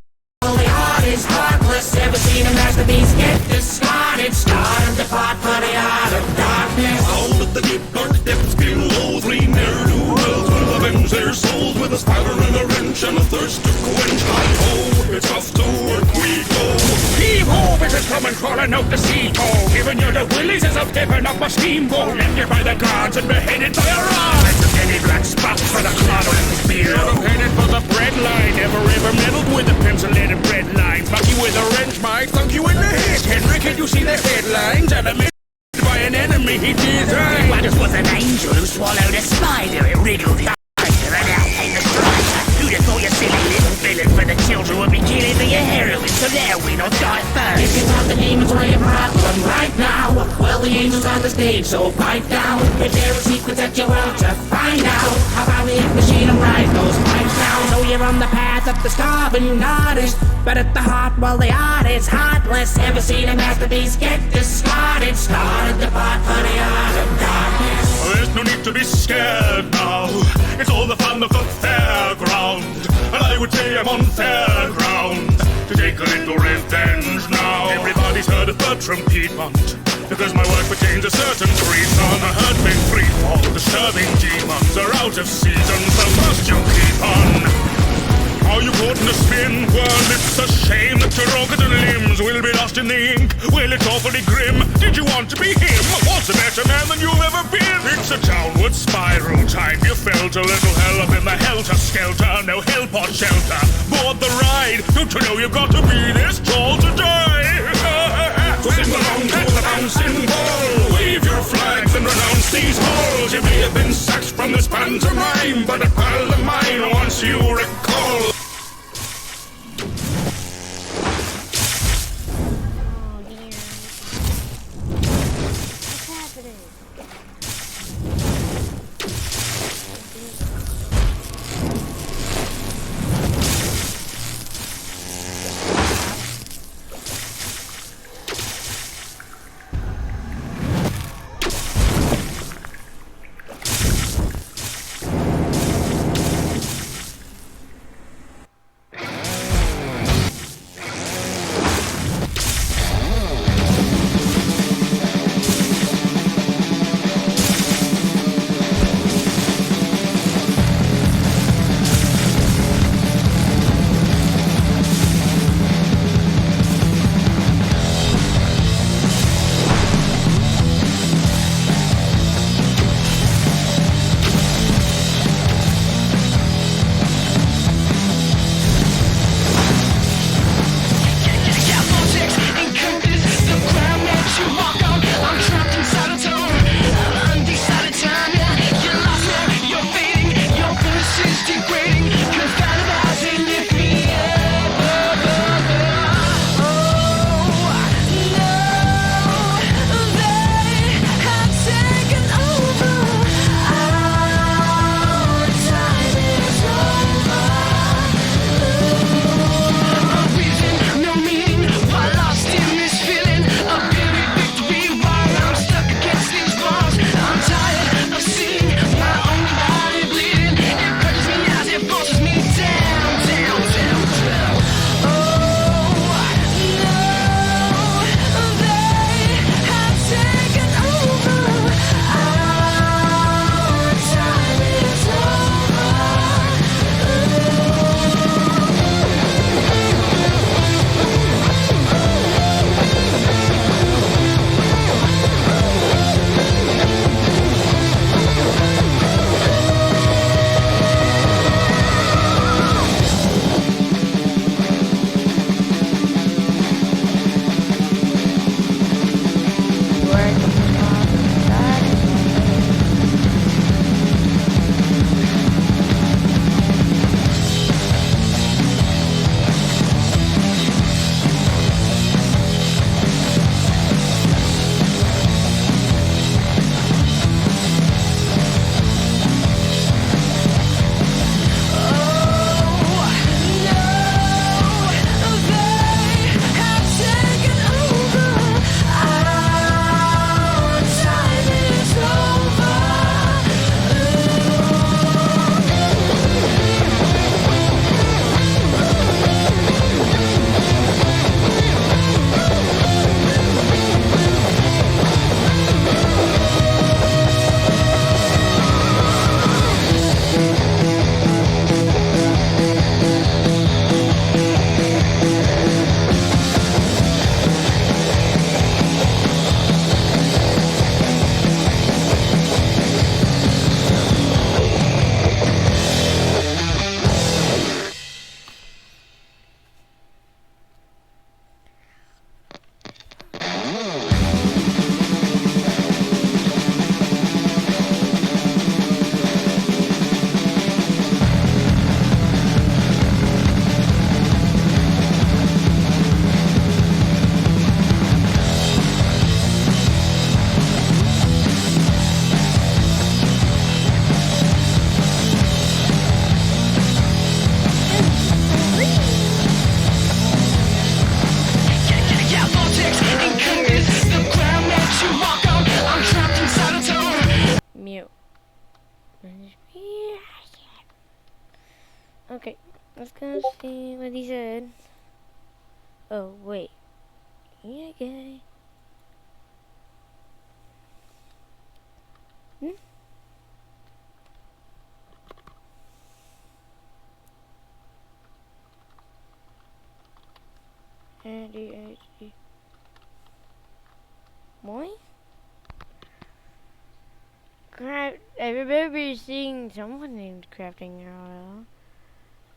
Speaker 16: art is heartless, ever seen a masterpiece get discarded? Started the pot for the art of darkness.
Speaker 17: Out of the deep dark depths below, three ne'er-do-wells will avenge their souls with a spider and a wrench and a thirst to quench. Hi-ho, it's off to work we go.
Speaker 16: Heave-ho, bitches coming crawling out the sea-hole, giving you the willies as I'm tipping up a steamboat. Left you by the guards and beheaded by a rod. Any black spots for the clodder in his beard. I'm headed for the bread line, never ever meddled with the pencil-leaded bread lines. Fuck you with a wrench, might thunk you in the head. Henry, can you see the headlines? Animated by an enemy he designed. What was an angel who swallowed a spider? It wriggled the spider and out came the strider. Who'd have thought your silly little villain for the children would be killing for your heroin? So now we don't die first. If you thought the demons were your problem right now, well, the angels on the stage, so pipe down. If there are secrets that you want to find out, how about the hit machine and ride those pipes down? So you're on the path of the starving artist, but at the heart, well, the art is heartless. Ever seen a masterpiece get discarded? Started the pot for the art of darkness.
Speaker 17: There's no need to be scared now. It's all the fun of the fairground. And I would say I'm on fair ground to take a little revenge now. Everybody's heard of Bertram Piedmont, because my work pertains a certain treason. I heard men free fall, disturbing demons are out of season, so must you keep on. Are you caught in a spin? Well, it's a shame that your organs and limbs will be lost in the ink. Well, it's awfully grim. Did you want to be him? What's a better man than you've ever been? It's a downward spiral time. You felt a little hell up in the helter-skelter. No help or shelter. Board the ride. Don't you know you've got to be this tall to die? Swim along to the bouncing ball. Wave your flags and renounce these halls. You may have been sacked from this pantomime, but a pal of mine wants you recall.
Speaker 1: gonna see what he said. Oh, wait. Yeah, okay. ADHD. Boy? I remember seeing someone named Crafting Arrow.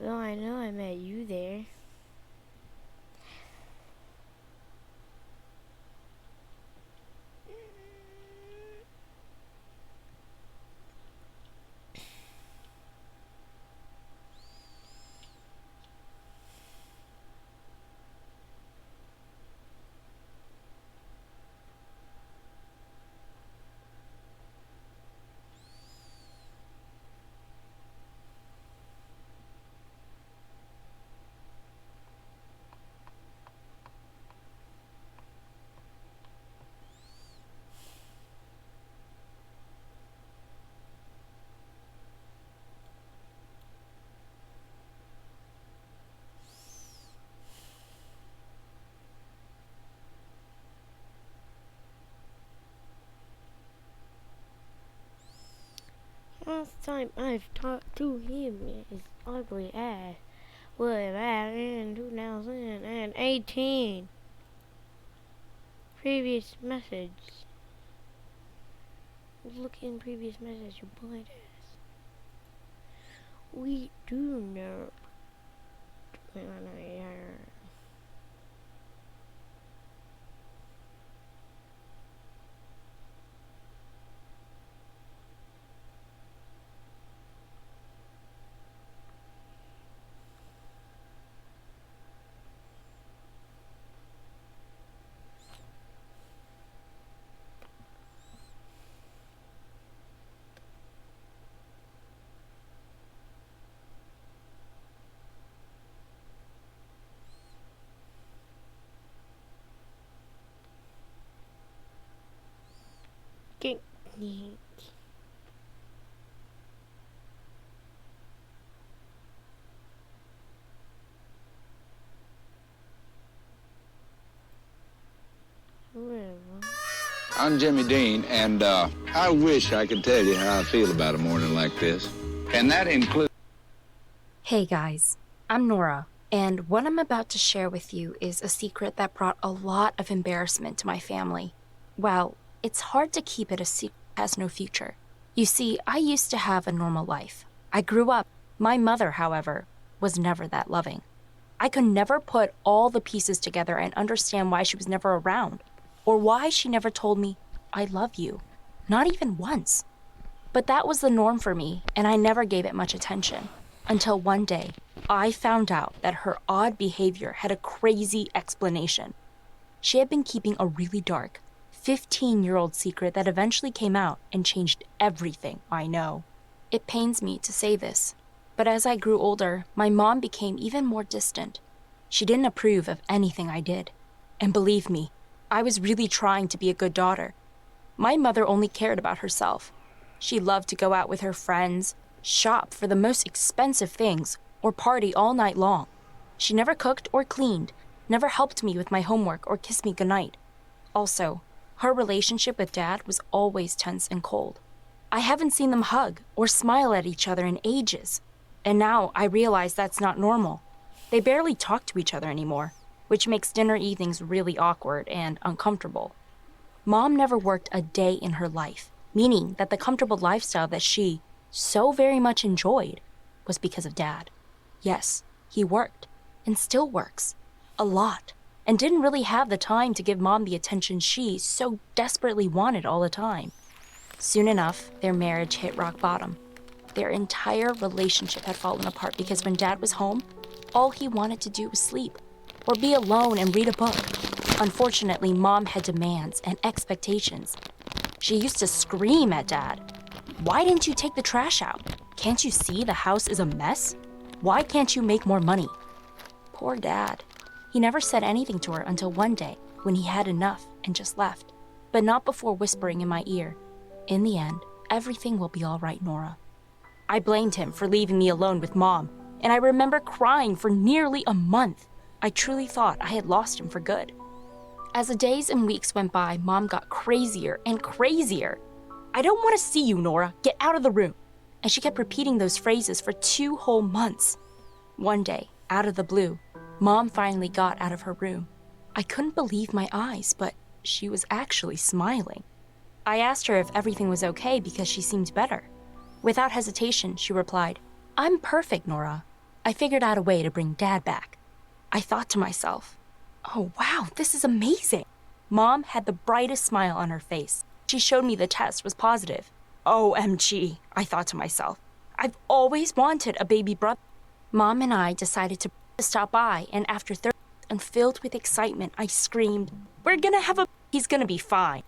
Speaker 1: Well, I know I met you there. Last time I've talked to him, his ugly ass was back in 2018. Previous message. Look in previous message, you blind ass. We do know. Get
Speaker 19: I'm Jimmy Dean, and I wish I could tell you how I feel about a morning like this. And that includes...
Speaker 21: Hey guys, I'm Nora, and what I'm about to share with you is a secret that brought a lot of embarrassment to my family. Well, it's hard to keep it a secret that has no future. You see, I used to have a normal life. I grew up. My mother, however, was never that loving. I could never put all the pieces together and understand why she was never around, or why she never told me, I love you, not even once. But that was the norm for me, and I never gave it much attention. Until one day, I found out that her odd behavior had a crazy explanation. She had been keeping a really dark, 15-year-old secret that eventually came out and changed everything I know. It pains me to say this, but as I grew older, my mom became even more distant. She didn't approve of anything I did. And believe me, I was really trying to be a good daughter. My mother only cared about herself. She loved to go out with her friends, shop for the most expensive things, or party all night long. She never cooked or cleaned, never helped me with my homework or kissed me goodnight. Also, her relationship with Dad was always tense and cold. I haven't seen them hug or smile at each other in ages. And now I realize that's not normal. They barely talk to each other anymore, which makes dinner evenings really awkward and uncomfortable. Mom never worked a day in her life, meaning that the comfortable lifestyle that she so very much enjoyed was because of Dad. Yes, he worked, and still works, a lot, and didn't really have the time to give Mom the attention she so desperately wanted all the time. Soon enough, their marriage hit rock bottom. Their entire relationship had fallen apart because when Dad was home, all he wanted to do was sleep, or be alone and read a book. Unfortunately, Mom had demands and expectations. She used to scream at Dad. Why didn't you take the trash out? Can't you see the house is a mess? Why can't you make more money? Poor Dad. He never said anything to her until one day when he had enough and just left, but not before whispering in my ear, in the end, everything will be all right, Nora. I blamed him for leaving me alone with Mom, and I remember crying for nearly a month. I truly thought I had lost him for good. As the days and weeks went by, Mom got crazier and crazier. "I don't want to see you, Nora. Get out of the room." And she kept repeating those phrases for 2 whole months. One day, out of the blue, Mom finally got out of her room. I couldn't believe my eyes, but she was actually smiling. I asked her if everything was okay because she seemed better. Without hesitation, she replied, "I'm perfect, Nora. I figured out a way to bring Dad back." I thought to myself, "Oh wow, this is amazing." Mom had the brightest smile on her face. She showed me the test was positive. OMG, I thought to myself. I've always wanted a baby brother. Mom and I decided to stop by, and after 30 minutes and filled with excitement, I screamed, "We're gonna have a... He's gonna be fine."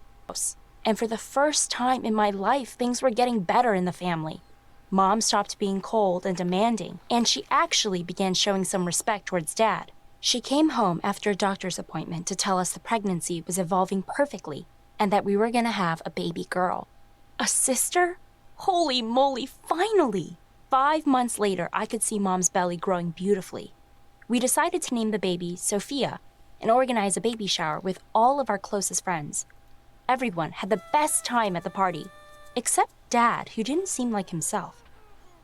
Speaker 21: And for the first time in my life, things were getting better in the family. Mom stopped being cold and demanding, and she actually began showing some respect towards Dad. She came home after a doctor's appointment to tell us the pregnancy was evolving perfectly and that we were gonna have a baby girl. A sister? Holy moly, finally! 5 months later, I could see Mom's belly growing beautifully. We decided to name the baby Sophia and organize a baby shower with all of our closest friends. Everyone had the best time at the party, except Dad, who didn't seem like himself.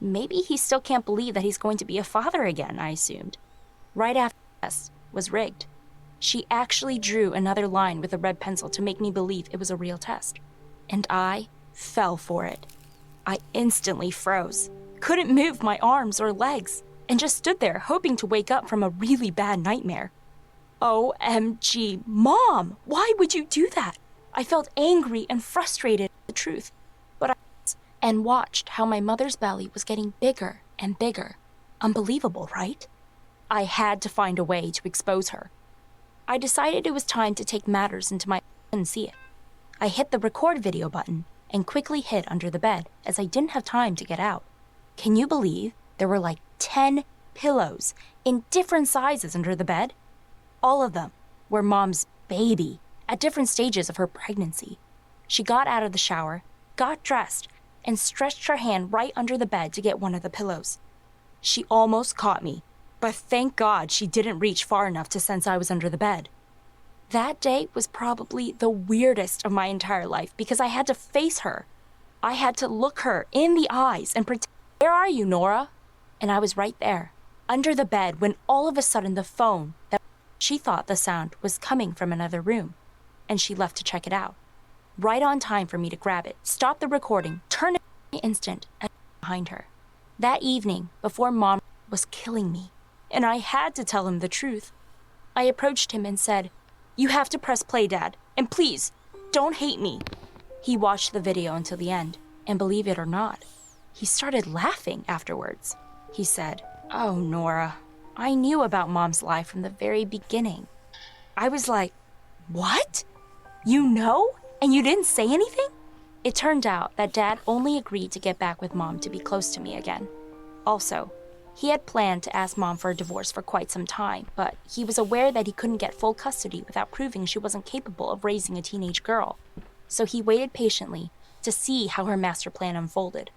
Speaker 21: Maybe he still can't believe that he's going to be a father again, I assumed. Right after the test was rigged. She actually drew another line with a red pencil to make me believe it was a real test. And I fell for it. I instantly froze, couldn't move my arms or legs, and just stood there hoping to wake up from a really bad nightmare. OMG, Mom, why would you do that? I felt angry and frustrated at the truth, but I and watched how my mother's belly was getting bigger and bigger. Unbelievable, right? I had to find a way to expose her. I decided it was time to take matters into my and see it. I hit the record video button and quickly hid under the bed as I didn't have time to get out. Can you believe there were like 10 pillows in different sizes under the bed? All of them were Mom's baby at different stages of her pregnancy. She got out of the shower, got dressed, and stretched her hand right under the bed to get one of the pillows. She almost caught me, but thank God she didn't reach far enough to sense I was under the bed. That day was probably the weirdest of my entire life because I had to face her. I had to look her in the eyes and pretend, "Where are you, Nora?" And I was right there, under the bed, when all of a sudden the phone that she thought the sound was coming from another room, and she left to check it out. Right on time for me to grab it, stop the recording, turn it in an instant, and behind her. That evening, before Mom was killing me, and I had to tell him the truth, I approached him and said, "You have to press play, Dad, and please, don't hate me." He watched the video until the end, and believe it or not, he started laughing afterwards. He said, "Oh, Nora, I knew about Mom's lie from the very beginning." I was like, "What? You know? And you didn't say anything?" It turned out that Dad only agreed to get back with Mom to be close to me again. Also, he had planned to ask Mom for a divorce for quite some time, but he was aware that he couldn't get full custody without proving she wasn't capable of raising a teenage girl. So he waited patiently to see how her master plan unfolded.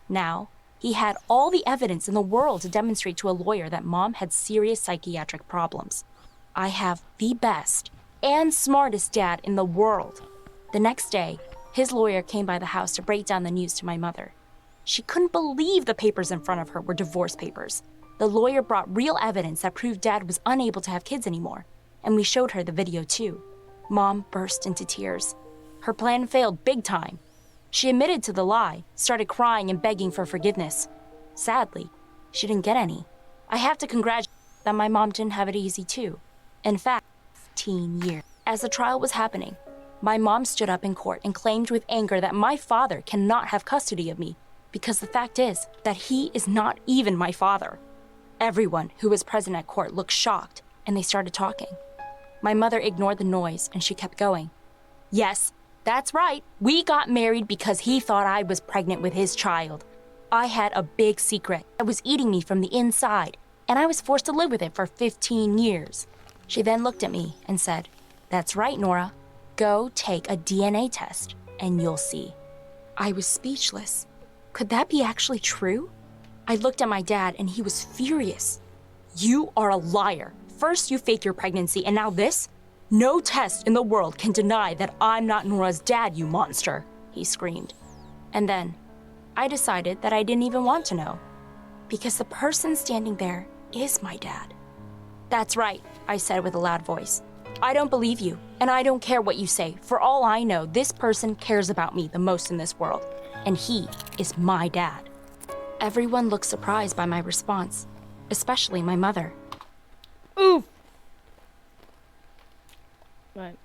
Speaker 21: Now, he had all the evidence in the world to demonstrate to a lawyer that Mom had serious psychiatric problems. I have the best and smartest dad in the world. The next day, his lawyer came by the house to break down the news to my mother. She couldn't believe the papers in front of her were divorce papers. The lawyer brought real evidence that proved Dad was unable to have kids anymore, and we showed her the video too. Mom burst into tears. Her plan failed big time. She admitted to the lie, started crying and begging for forgiveness. Sadly, she didn't get any. I have to congratulate her that my mom didn't have it easy too. In fact, 15 years. As the trial was happening, my mom stood up in court and claimed with anger that my father cannot have custody of me because the fact is that he is not even my father. Everyone who was present at court looked shocked and they started talking. My mother ignored the noise and she kept going. "Yes, that's right. We got married because he thought I was pregnant with his child. I had a big secret that was eating me from the inside, and I was forced to live with it for 15 years. She then looked at me and said, "That's right, Nora. Go take a DNA test, and you'll see." I was speechless. Could that be actually true? I looked at my dad and he was furious. "You are a liar. First you faked your pregnancy and now this? No test in the world can deny that I'm not Nora's dad, you monster," he screamed. And then I decided that I didn't even want to know, because the person standing there is my dad. "That's right," I said with a loud voice. "I don't believe you, and I don't care what you say. For all I know, this person cares about me the most in this world, and he is my dad." Everyone looked surprised by my response, especially my mother.
Speaker 1: Oof! But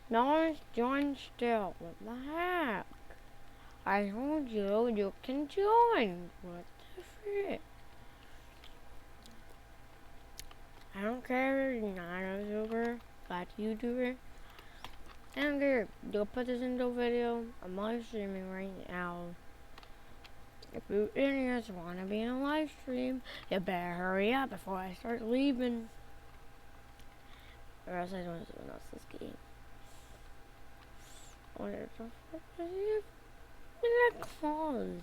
Speaker 1: no one's joined still. What the heck? I told you, you can join. What the frick? I don't care if you're not a YouTuber, black YouTuber. I don't care. You'll put this into a video. I'm live streaming right now. If you idiots want to be in a live stream, you better hurry up before I start leaving. Or else I don't know what's this game. What the fuck is it? Look at claws.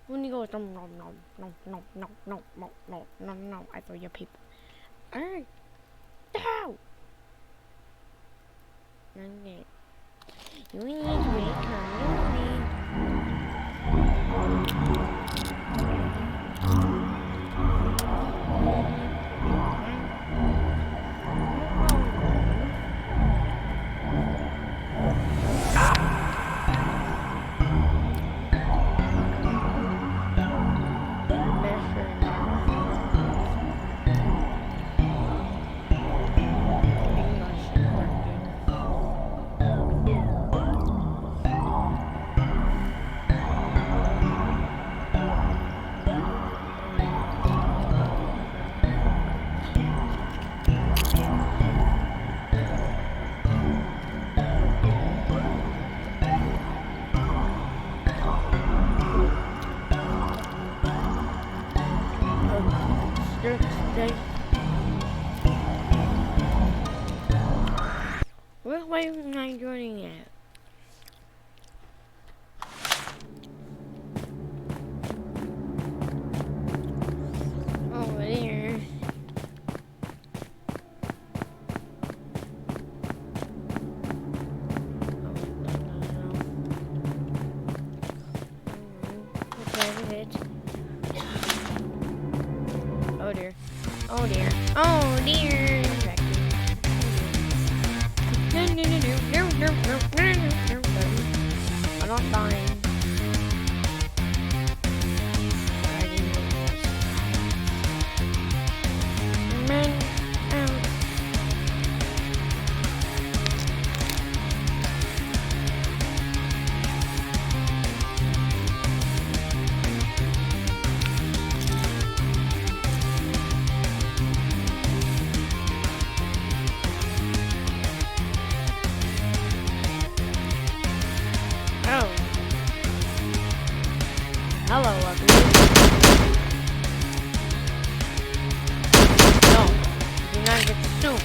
Speaker 1: When you go nom nom nom nom nom nom nom nom nom nom nom, I throw your people. Alright. Ow! Okay. You need to make why am I joining it? Over there. Oh dear. Oh dear. Oh dear. I'm not dying. Hello, ugly. No, do not get the soup.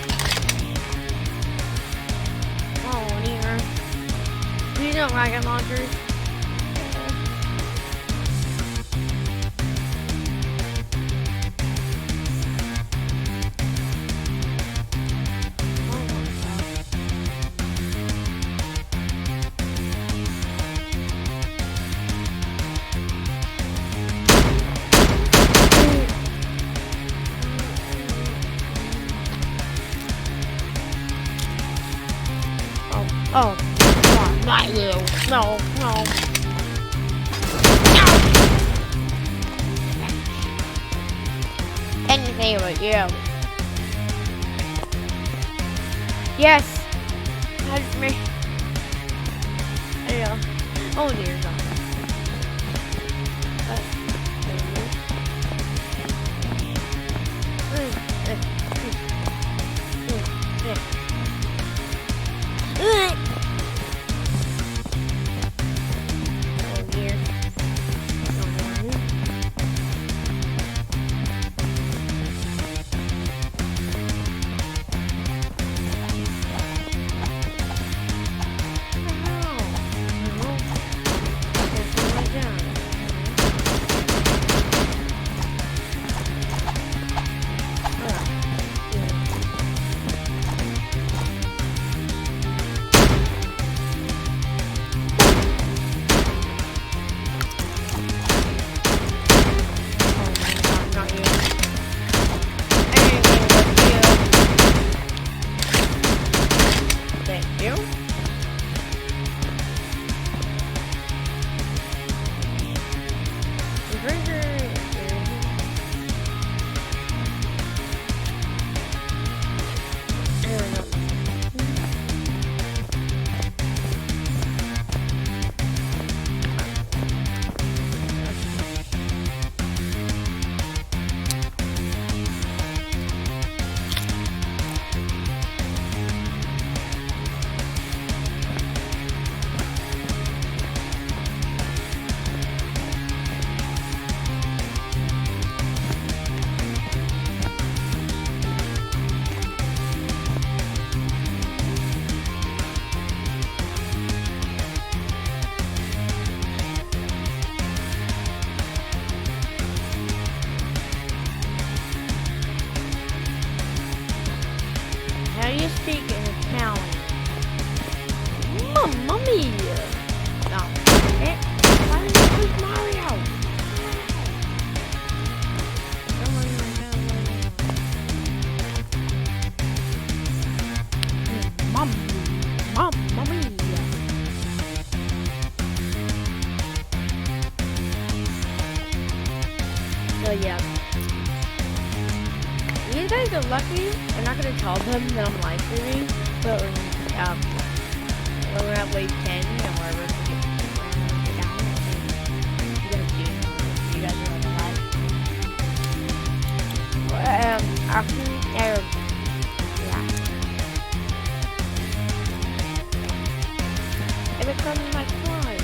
Speaker 1: Oh, dear. Please don't rocket launchers. Oh, come on, not you. No, no. No! Anything but you. Yes! Help me. Yeah. Oh dear God. you speak in Italian? Mamma mia! No. Why did you lose Mario? Mamma mia! So yeah. You guys are lucky. I'm not gonna tell them that I'm live streaming, but when we're at wave 10 and wherever we get down, you guys are on live. Actually, yeah. It becomes my fly.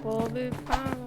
Speaker 1: We'll be fine.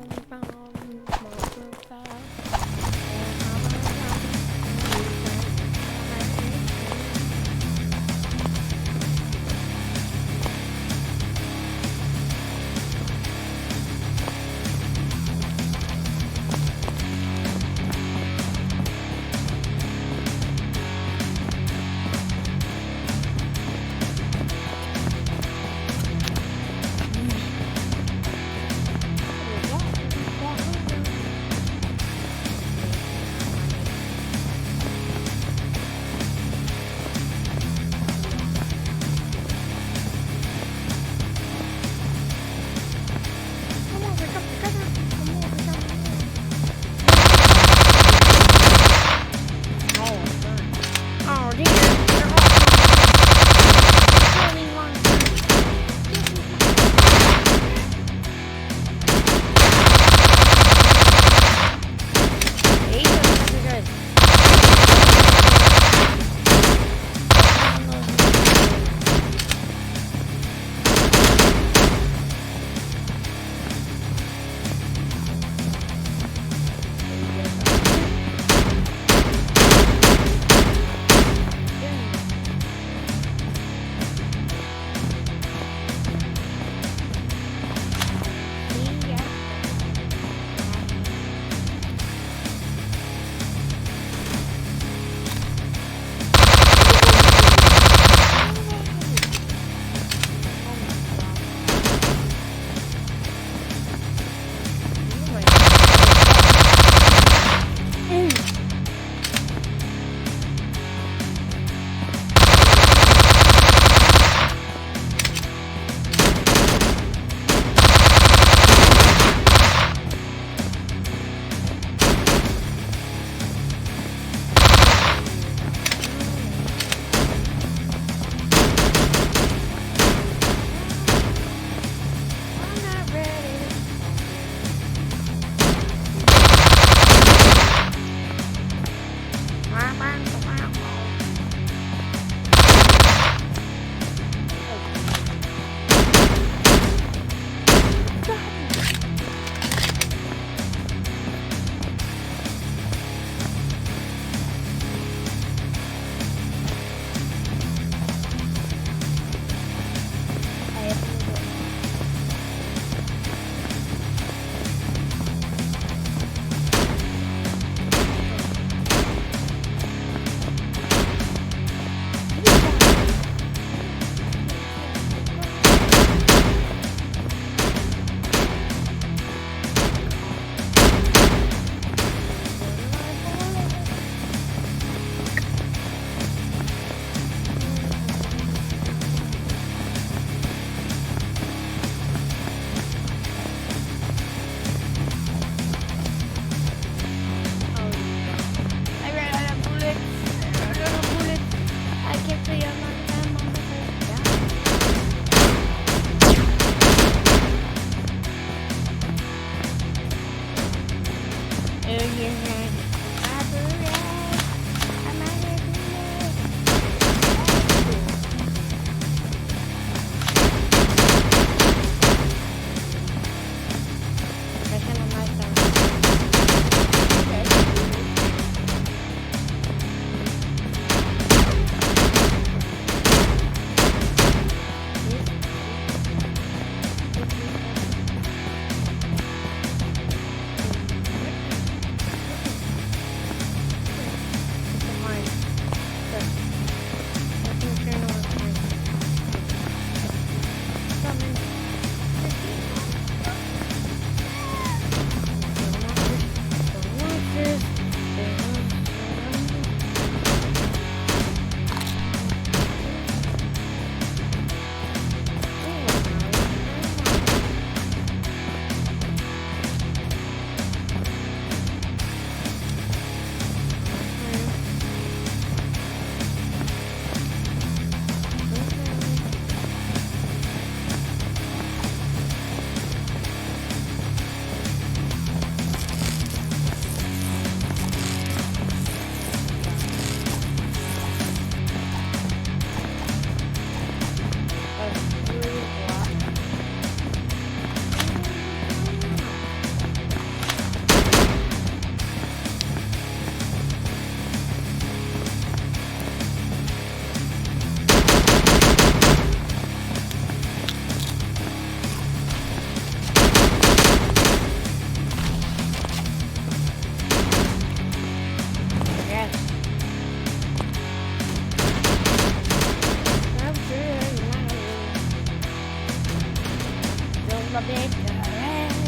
Speaker 1: the bitter end.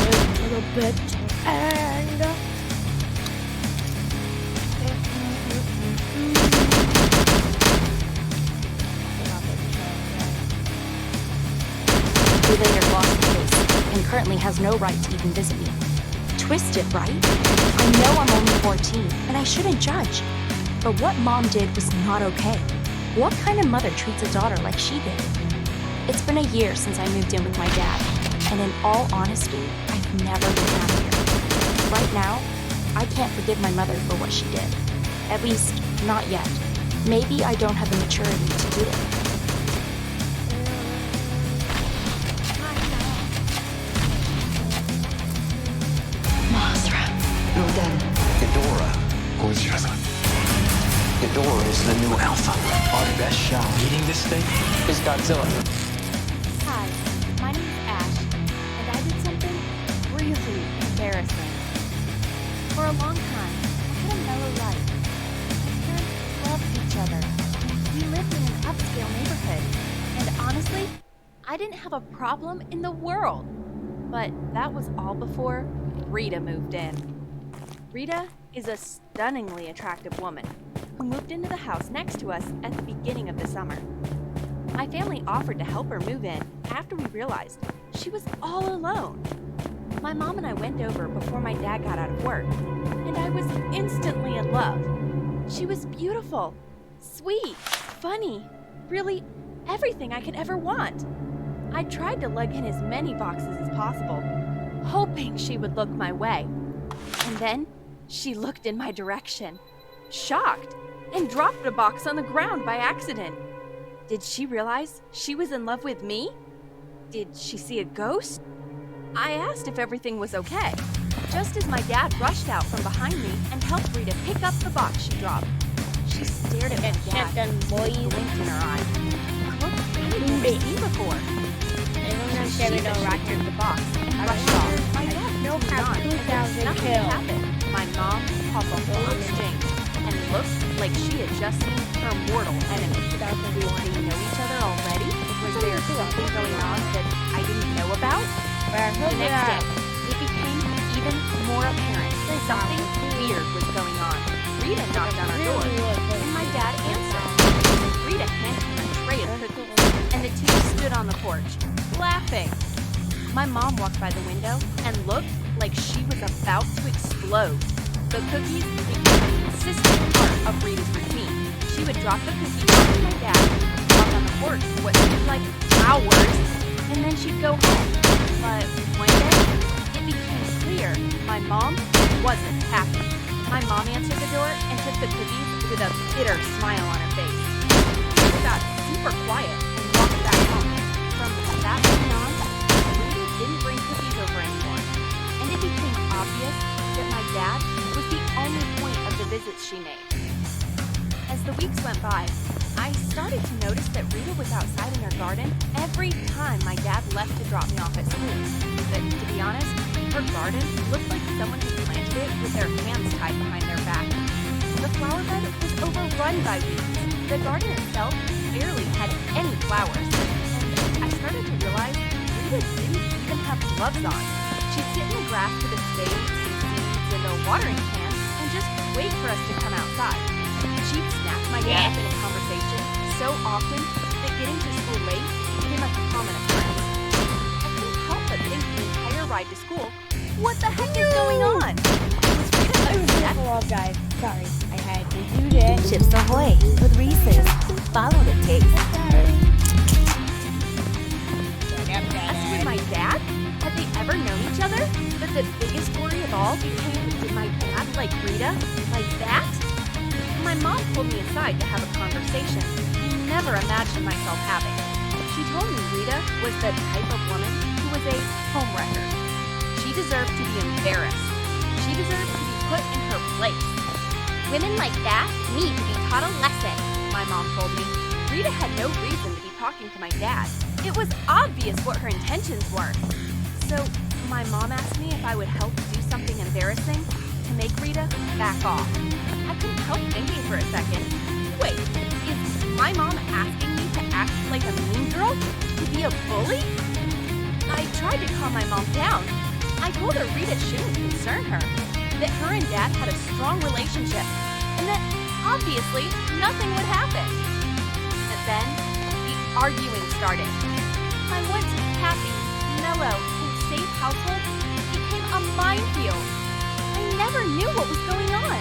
Speaker 1: Into the bitter end.
Speaker 21: He later lost the case and currently has no right to even visit me. Twisted, right? I know I'm only 14 and I shouldn't judge. But what Mom did was not okay. What kind of mother treats a daughter like she did? It's been a year since I moved in with my dad, and in all honesty, I've never been happier. Right now, I can't forgive my mother for what she did. At least, not yet. Maybe I don't have the maturity to do it.
Speaker 13: Ghidorah. Ghidorah is the new alpha. Our best shot beating this thing is Godzilla.
Speaker 5: Hi, my name is Ash, and I did something really embarrassing. For a long time, I had a mellow life. My parents loved each other. We lived in an upscale neighborhood, and honestly, I didn't have a problem in the world. But that was all before Rita moved in. Rita is a stunningly attractive woman who moved into the house next to us at the beginning of the summer. My family offered to help her move in after we realized she was all alone. My mom and I went over before my dad got out of work, and I was instantly in love. She was beautiful, sweet, funny, really everything I could ever want. I tried to lug in as many boxes as possible, hoping she would look my way. And then she looked in my direction, shocked, and dropped a box on the ground by accident. Did she realize she was in love with me? Did she see a ghost? I asked if everything was okay, just as my dad rushed out from behind me and helped Rita pick up the box she dropped. She stared at my dad, blinked in her eyes. Look, I didn't never seen before. She picked the box and rushed off. My dad continued on as if nothing had happened. My mom paused the whole exchange and looked like she had just seen her mortal enemy. Did they know each other already? Was there something going on that I didn't know about? The next day, it became even more apparent that something weird was going on. Rita knocked on our door, and my dad answered. Rita handed him a tray of cookies, and the two stood on the porch, laughing. My mom walked by the window and looked like she was about to explode. The cookies became a consistent part of Rita's routine. She would drop the cookies to my dad, walk on the porch for what seemed like hours, and then she'd go home. But one day, it became clear my mom wasn't happy. My mom answered the door and took the cookies with a bitter smile on her face. She got super quiet and walked back home. From that point on, Rita didn't bring cookies over anymore, and it became obvious that my dad was the only point of the visits she made. As the weeks went by, I started to notice that Rita was outside in her garden every time my dad left to drop me off at school. But to be honest, her garden looked like someone had planted it with their hands tied behind their back. The flower bed was overrun by weeds. The garden itself barely had any flowers. And I started to realize Rita didn't even have gloves on. She'd sit in the grass with a spade, some seeds, and a watering can, and just wait for us to come outside. She'd snatch my dad up in a conversation so often that getting to school late became a common occurrence. I couldn't help but think the entire ride to school, what the heck is going on? Was Rita upset?
Speaker 1: Guys, sorry, I had to do this.
Speaker 5: Chips Ahoy with Reese's. Follow the taste. As with my dad, had they ever known each other? But the biggest worry of all became, did my dad like Rita? Like that? My mom pulled me aside to have a conversation I never imagined myself having. She told me Rita was the type of woman who was a homewrecker. She deserved to be embarrassed. She deserved to be put in her place. Women like that need to be taught a lesson, my mom told me. Rita had no reason to be talking to my dad. It was obvious what her intentions were. So my mom asked me if I would help do something embarrassing to make Rita back off. I couldn't help thinking for a second. Wait, is my mom asking me to act like a mean girl? To be a bully? I tried to calm my mom down. I told her Rita shouldn't concern her, that her and Dad had a strong relationship, and that obviously nothing would happen. And then the arguing started. My once happy, mellow, and safe household became a minefield. I never knew what was going on.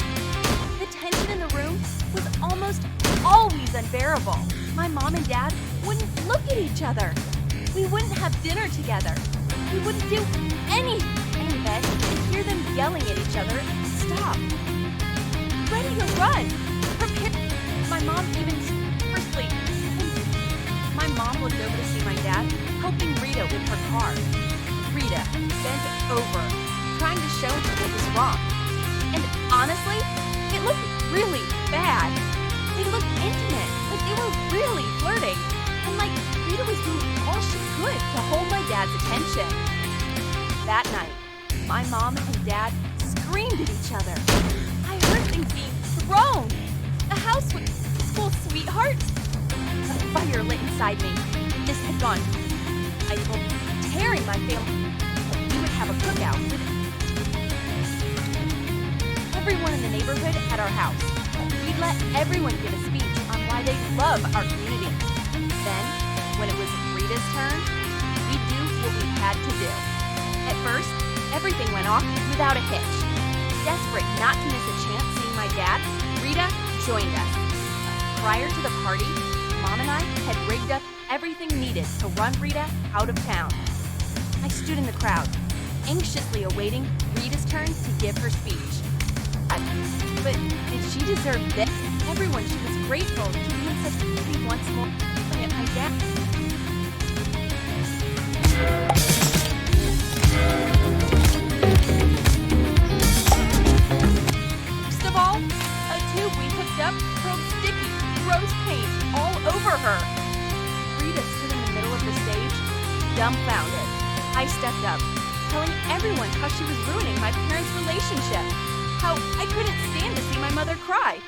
Speaker 5: The tension in the room was almost always unbearable. My mom and Dad wouldn't look at each other. We wouldn't have dinner together. We wouldn't do anything. In bed and hear them yelling at each other. Stop. Ready to run. Prepare. My mom even firstly. My mom looked over to see my dad helping Rita with her car. Rita bent over, trying to show him what was wrong. And honestly, it looked really bad. They looked intimate, like they were really flirting. And like Rita was doing all she could to hold my dad's attention. That night, my mom and dad screamed at each other. I heard things being thrown. The house was full, sweetheart. A fire lit inside me. This had gone. I told Terry, my family, that we would have a cookout with everyone in the neighborhood at our house. We'd let everyone give a speech on why they love our community. Then, when it was Rita's turn, we'd do what we had to do. At first, everything went off without a hitch. Desperate not to miss a chance seeing my dad, Rita joined us. Prior to the party, Mom and I had rigged up everything needed to run Rita out of town. I stood in the crowd, anxiously awaiting Rita's turn to give her speech. But did she deserve this? Everyone, she was grateful to be in such beauty once more at my dad. First of all, a tube we hooked up curled sticky, gross paint all over her. Rita stood in the middle of the stage, dumbfounded. I stepped up, telling everyone how she was ruining my parents' relationship, how I couldn't stand to see my mother cry.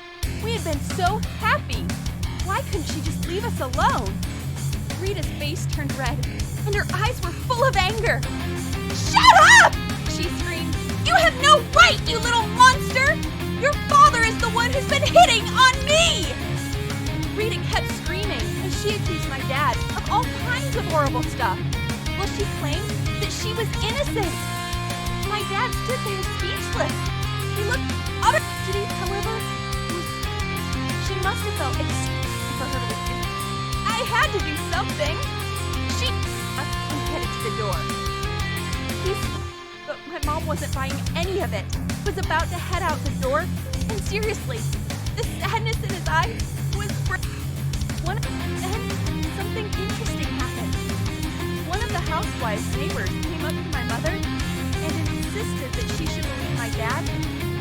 Speaker 5: We had been so happy. Why couldn't she just leave us alone? Rita's face turned red, and her eyes were full of anger. Shut up! She screamed. You have no right, you little monster! Your father is the one who's been hitting on me! Rita kept screaming as she accused my dad of all kinds of horrible stuff. Well, she claimed that she was innocent. My dad stood there speechless. He looked utter tragedy, however. She must have felt excited for her to refuse. I had to do something. She headed to the door. But my mom wasn't buying any of it. Was about to head out the door, and seriously, the sadness in his eyes was then something interesting happened. One of the housewives' neighbors came up to my mother and insisted that she should believe my dad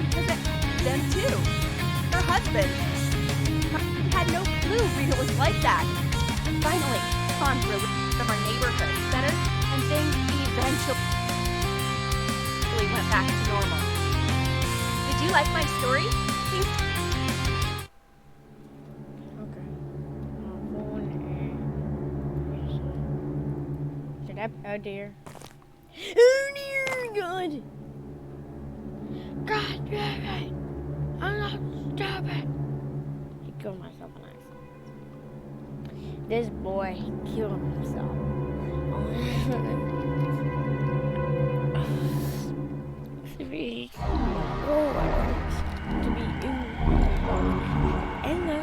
Speaker 5: because it them too. Her husband. He had no clue Rita was like that. Finally, Hans released from our neighborhood better, and things eventually went back to normal. Did you like my story? Please.
Speaker 1: Should I? Oh dear. Oh dear God. God damn it. I'm not stopping. I killed myself on accident. This boy killed himself. To be in the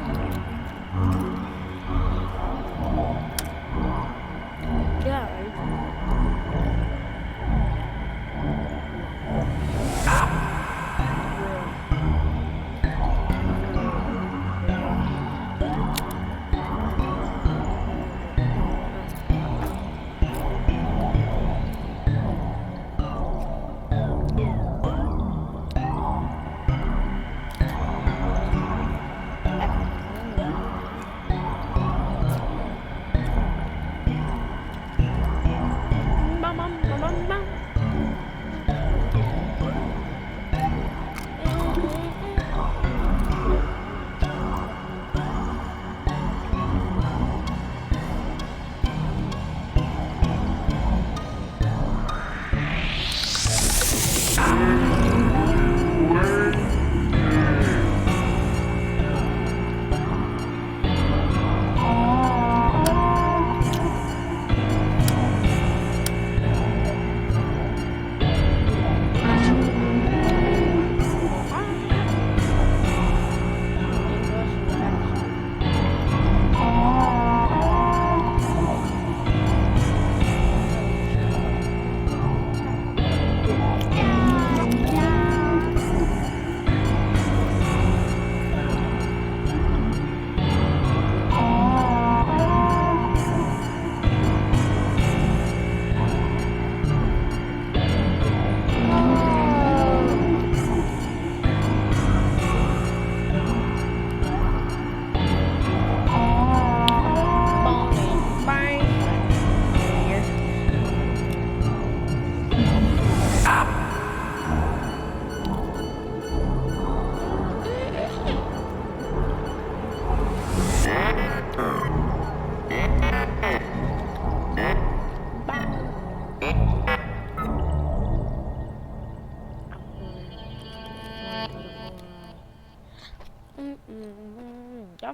Speaker 1: Oh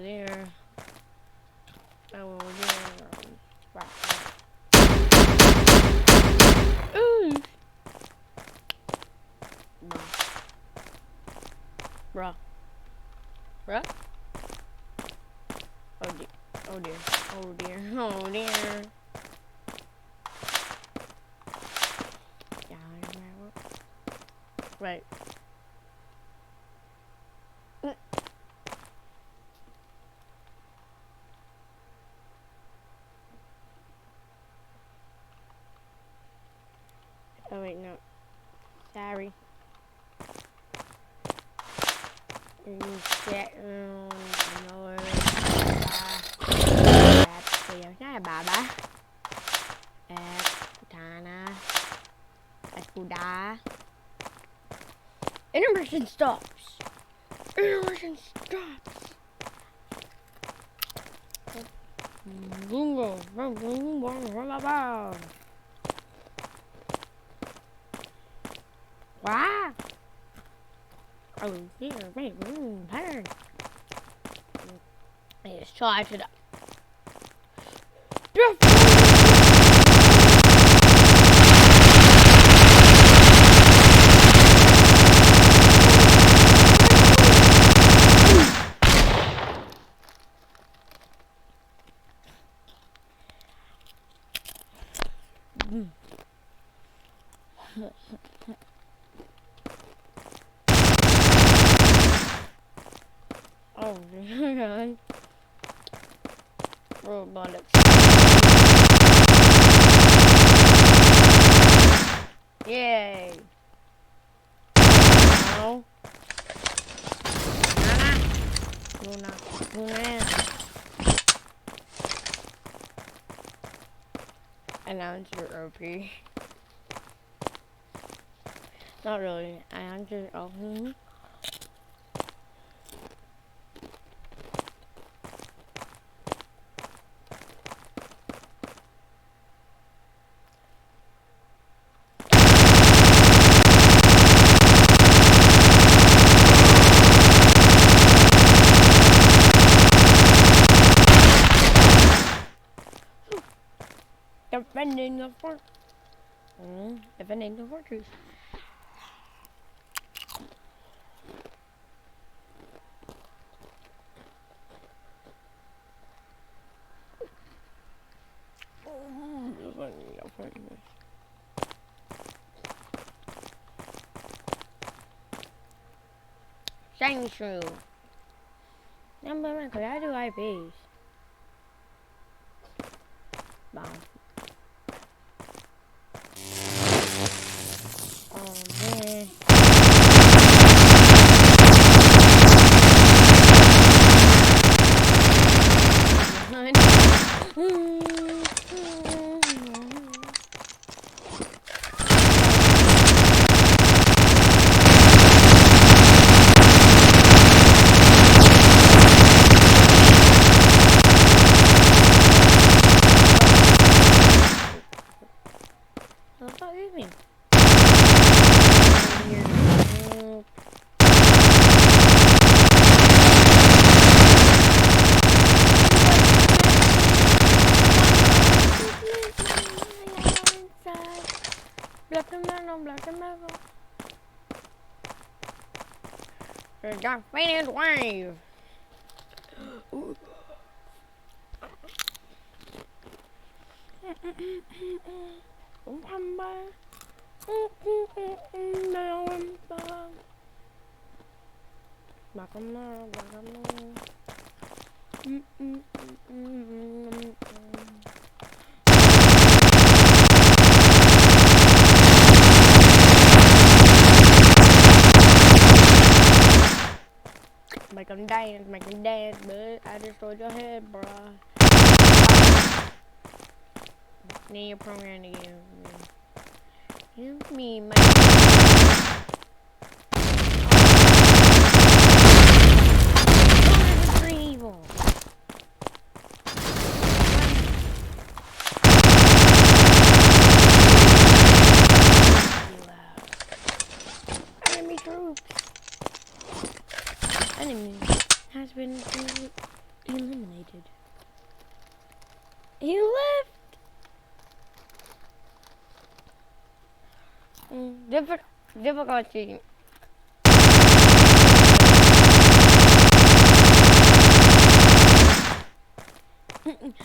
Speaker 1: there. Oh there. Wow. Ooh. Bruh. Bruh. Oh dear. Oh dear. Oh dear. Oh dear. Right. Oh wait, no. Sorry. Baba. Katana. Escuda. Intermission stops. Intermission stops. Bungo. Wow. Oh, dear, wait, turn. Let's charge it up. Oh my god. Robotics. Yay. No. Luna. Luna. Announcer OP. Not really. Announcer OP. Defending the fort. Defending the fortress. Defending the fortress. Shiny Shrew. Number one, could I do IPs? Wow. Oh man. What about you mean? Black and metal, black and metal. The dark faded wave. Ooh. Make them dance, but I destroyed your head, bruh. Need your program again. Give me my. Evil. troops. Enemy has been eliminated. He left. Difficulty.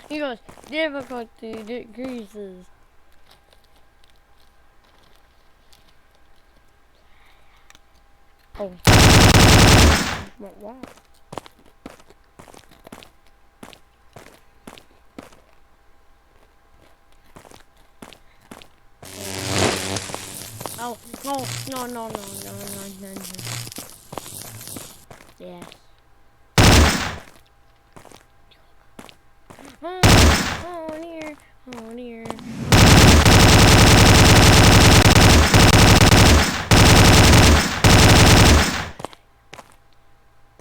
Speaker 1: He goes, difficulty decreases. Oh. What? Oh, no. Yes. Oh dear.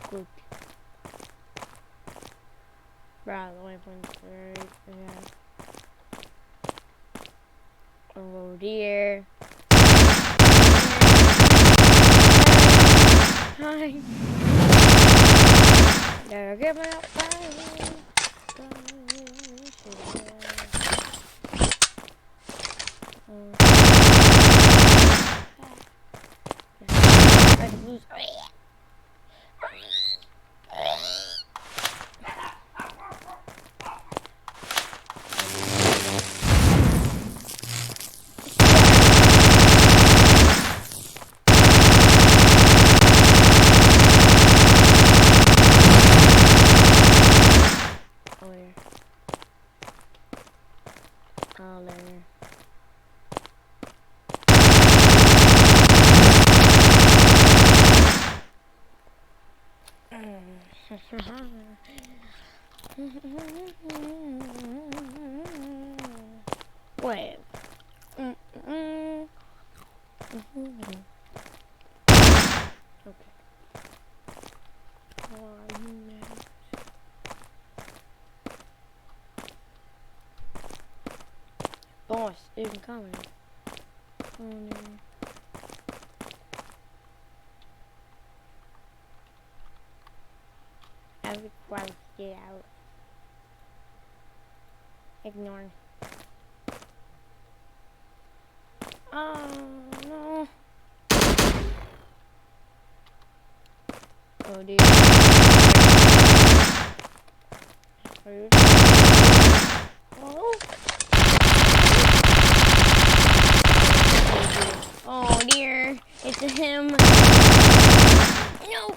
Speaker 1: Good. Bro, the weapon's right there. Oh dear. Hi. Gotta get my up. Wait. Okay. 1 minute. Boss incoming. Oh no. I would probably get out. Ignore. Oh no. Oh dear. Oh. Oh dear. It's him. No.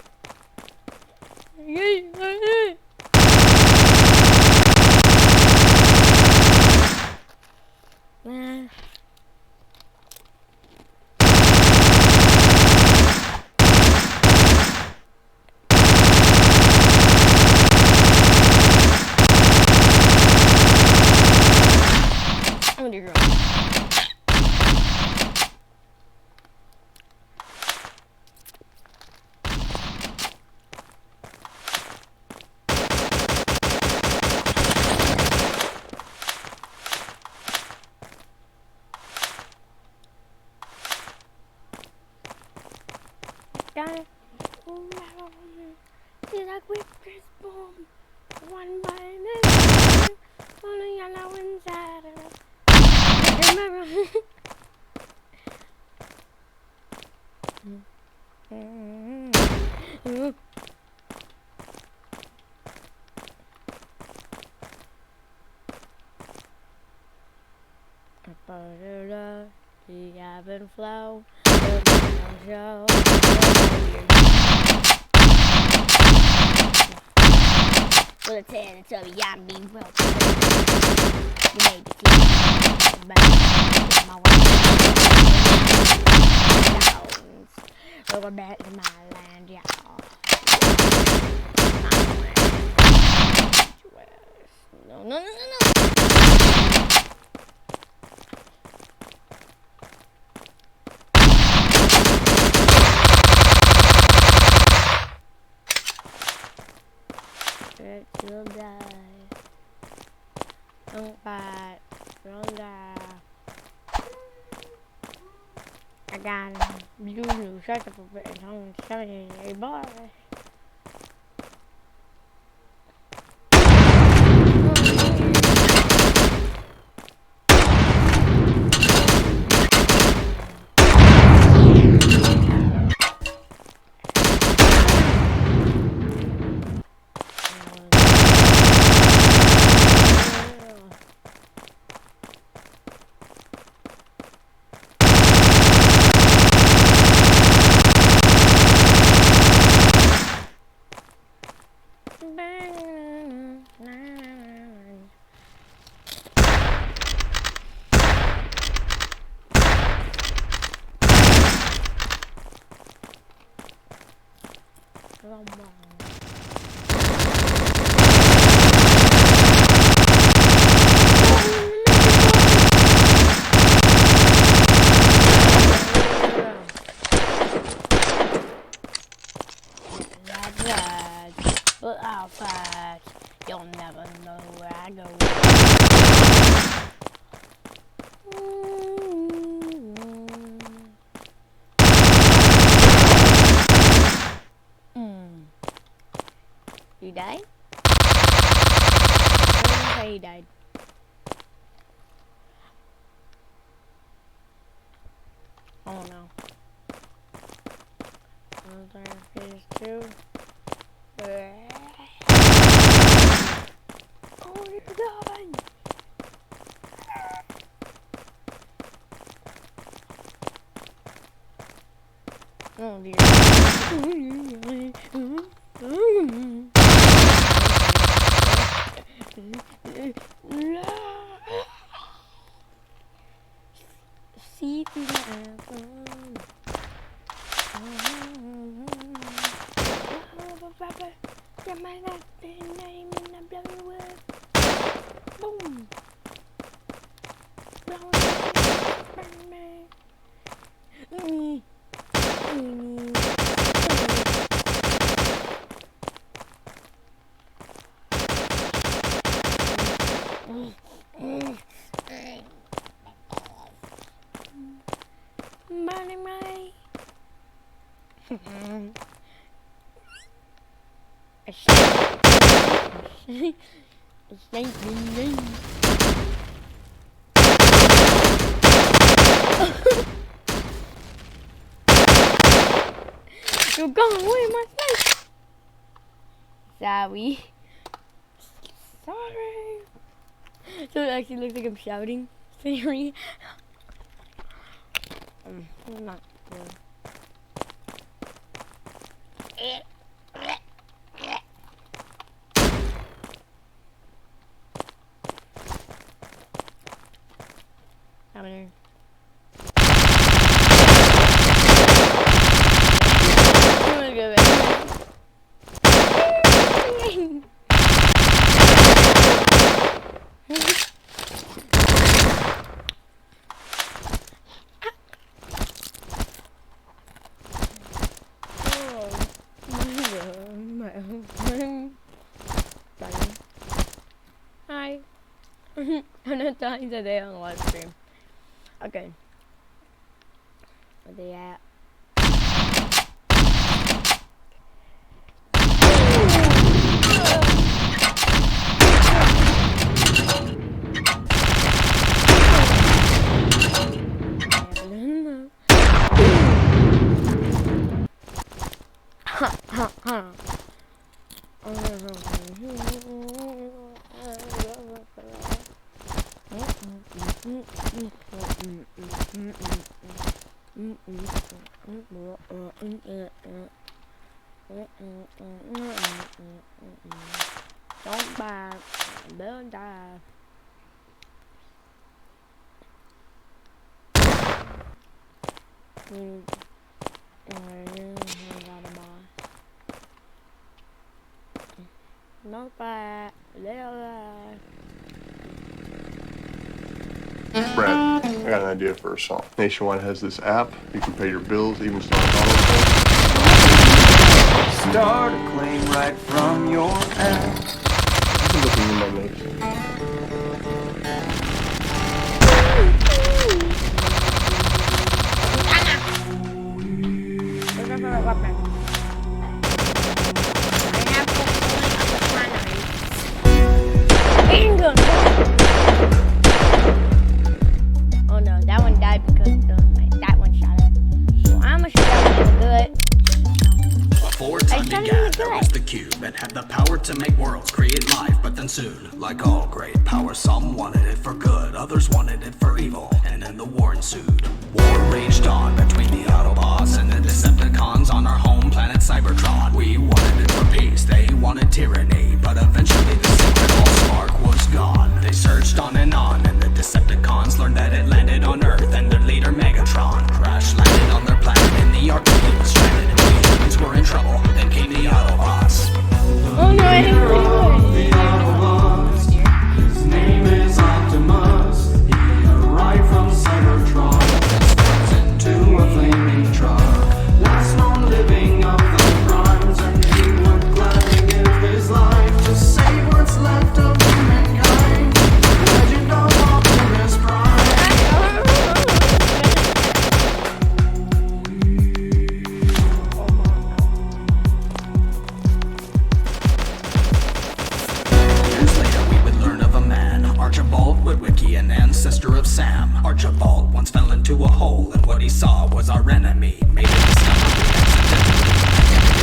Speaker 1: Oh dear God. Did I quit this bomb? One by this on a yellow inside of it. Remember? The ebb and flow. Show. Well, it's in, it's over, yeah, I'm being well. You made the team. My welcome back to my land, y'all. No. You'll die. Don't fight. Don't die. I god. You shut up a bit and I'm telling you, hey boy. But I'll fast. You'll never know where I go. You died? How you died? Oh no. Phase 2. Oh, you're done! Oh dear. See through the iPhone. You're my last name and I blow you up. Boom. Blow it up. Burn me. Money, money. You're going away, my snake. Sorry. Sorry. So it actually looks like I'm shouting. Sorry. I'm not good. How many? I'm gonna go back. Hi. I'm not dying today on live stream. Okay. Where they at? Don't buy, don't die. Not bad.
Speaker 3: Brad, I got an idea for a song. Nationwide has this app. You can pay your bills, even start auto.
Speaker 4: Start a claim right from your app.
Speaker 3: You can look into my notes.
Speaker 1: favorite weapon. I have the handgun. Oh no, that one died because that one shot it. So I'm gonna shoot that one in the gut.
Speaker 13: Before time began, there was the cube. It had the power to make worlds, create life, but then soon, like all great power, some wanted it for good, others wanted it for evil, and then the war ensued. War raged on between the Autobots and the Decepticons on our home planet Cybertron. We wanted it for peace, they wanted tyranny, but eventually the secret all-spark was gone. They searched on, and the Decepticons learned that it landed on Earth, and their leader Megatron crash-landed on their planet, and the Arcade was stranded, and we humans were in trouble. Then came the Autobots.
Speaker 1: Oh no, I didn't do
Speaker 4: The Autobots. His name is Optimus. He arrived from Cybertron, transforms into a flaming truck. Last known living of the crimes, and he would gladly give his life to save what's left of humankind. Legend of Optimus Prime.
Speaker 13: Years later, we would learn of a man, Archibald Witwicky, an ancestor of Sam. Archibald once fell into a hole, and what he saw was our enemy. Made a discovery accidentally.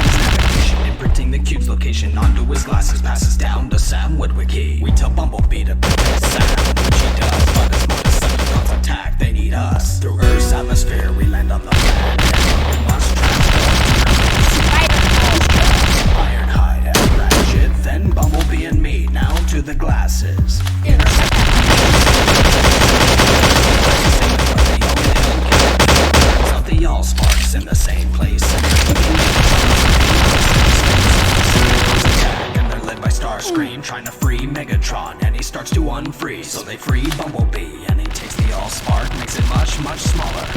Speaker 13: His navigation, imprinting the cube's location onto his glasses, passes down to Sam Witwicky. We tell Bumblebee to protect Sam, which he does, but as more Decepticons attack, they need us. Through Earth's atmosphere, we land on the planet, and we must transform. Ironhide and Ratchet, then Bumblebee and me, now to the glasses. Turns out the all-sparks in the same place. Attack, and they're led by Starscream, trying to free Megatron, and he starts to unfreeze. So they free Bumblebee, and he takes the all-spark, makes it much, much smaller.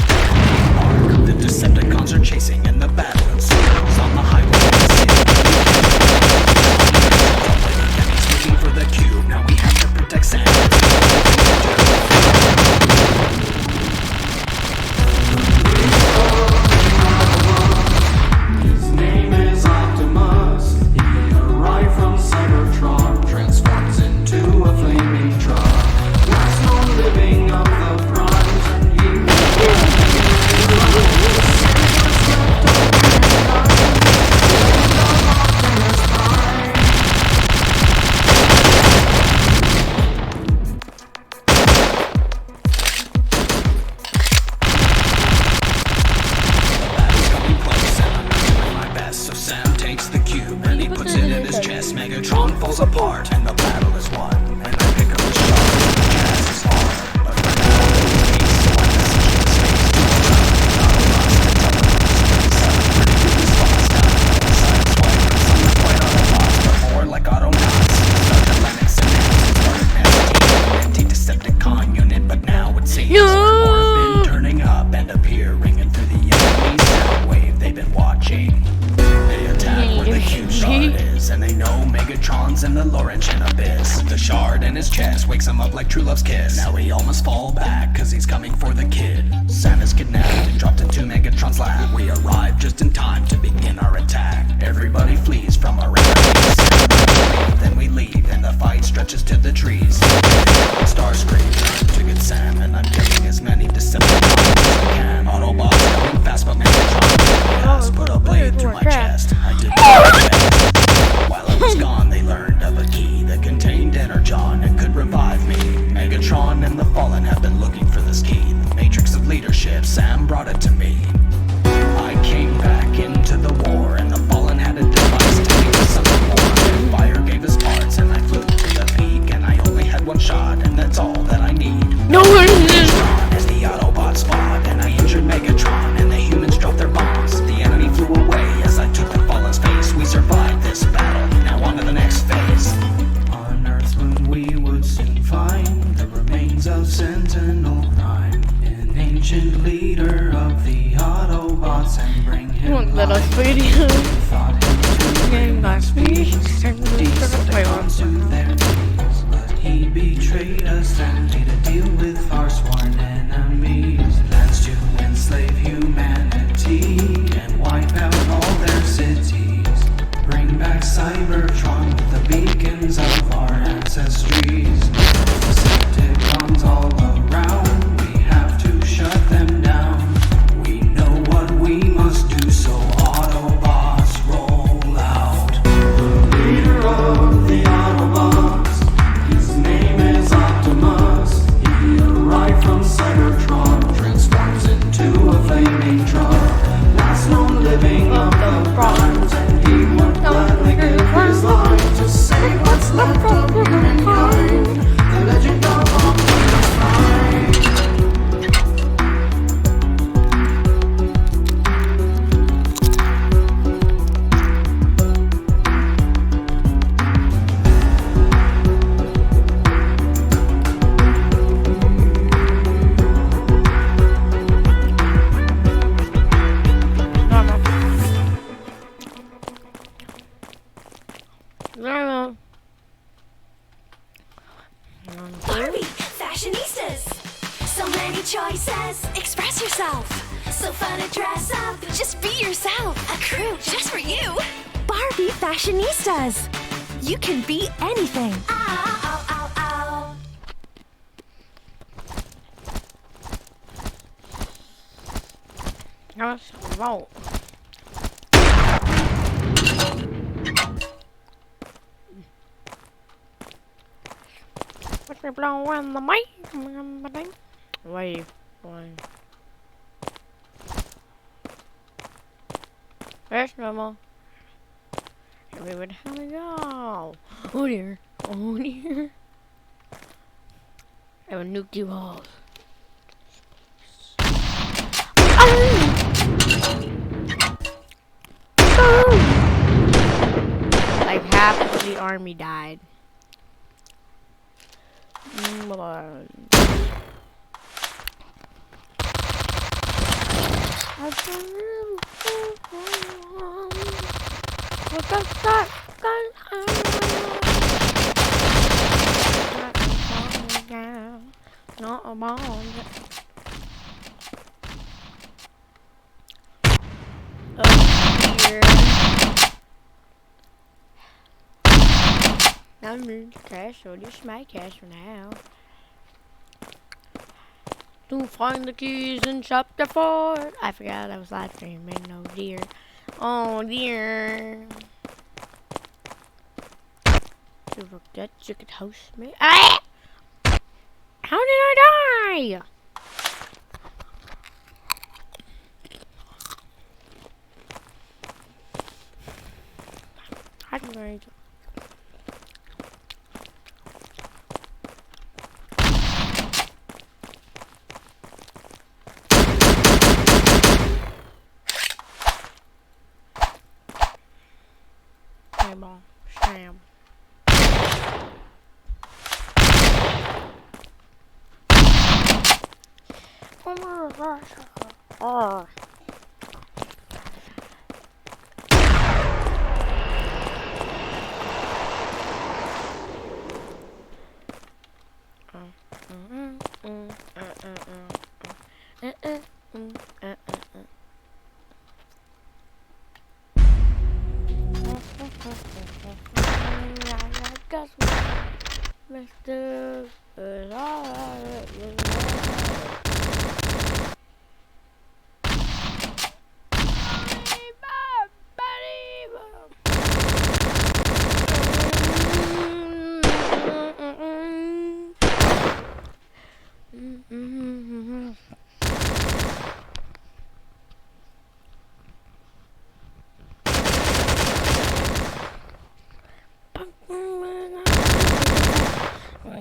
Speaker 13: The Decepticons are chasing, and the battle ensues on the highway. Looking for the cube, now we have to protect Sam.
Speaker 4: His name is Optimus. He arrived from Cybertron, transforms into a flaming truck. Last known living of the primes, and he
Speaker 13: So Sam takes the cube and he puts it in his chest. Megatron falls apart and the battle is won. And I pick up his shot. The gas is hard, but for now, peace. One message in space to the ground. Not a loss to tell them. Pretty good response down on the side swipe. Some are quite Autobots, but more like Autonauts. Sergeant Lennox and Nancy started an anti-Decepticon unit, but now it seems more have been turning up and appearing, and through the enemy's sound wave they've been watching. They attack where the cube shard is, and they know Megatron's in the Laurentian abyss. The shard in his chest wakes him up like true love's kiss. Now he all must fall back, cause he's coming for the kid. Sam is kidnapped and dropped into Megatron's lab. We arrive just in time to begin our attack. Everybody flees from our enemies. Then we leave, and the fight stretches to the trees. Starscream trying to get Sam, and I'm killing as many Decepticons as I can. Autobots coming fast, but Megatron has put a blade through my chest. I did my best. While I was gone, they learned of a key that contained Energon and could revive me. Megatron and the Fallen have been looking for this key. The matrix of leadership, Sam brought it to me. I came back into the war, and the Fallen had a device to make us something more. And fire gave us parts, and I flew to the peak, and I only had one shot, and that's all that I need.
Speaker 1: No one is
Speaker 13: as the Autobots fought, and I injured Megatron, and the humans dropped their bombs. The enemy flew away as I took the Fallen's face. We survived this battle, now on to the next phase.
Speaker 4: On Earth's moon we would soon find the remains of Sentinel Prime, an ancient leader of the Autobots, and bring him
Speaker 1: little
Speaker 4: life.
Speaker 1: sweetie.
Speaker 4: Thought him to be last week, Decepticons to their knees, but he betrayed us and made a deal with our sworn enemies. Plans to enslave humanity and wipe out
Speaker 13: living on the bronze, and he would gladly give his life to save what's left of humankind. The legend of Optimus Prime.
Speaker 6: Barbie, fashionistas. So many choices. Express yourself. So fun to dress up. Just be yourself. A crew just for you. Barbie fashionistas. You can be anything. Ow, ow, ow, ow.
Speaker 1: Let's vote. Let me blow on the mic. Wave one. There's normal. Everybody, how we go? Oh dear. Oh dear. I will nuke you all. Like half of the army died. Not a bomb. Oh dear. I'm moving to cash, so this is my cash for now. To find the keys in chapter 4. I forgot I was live streaming. Oh dear. Oh dear. You forget you could host me. Ah! How did I die? How did I die? Sam. Oh my gosh. Oh. Mr.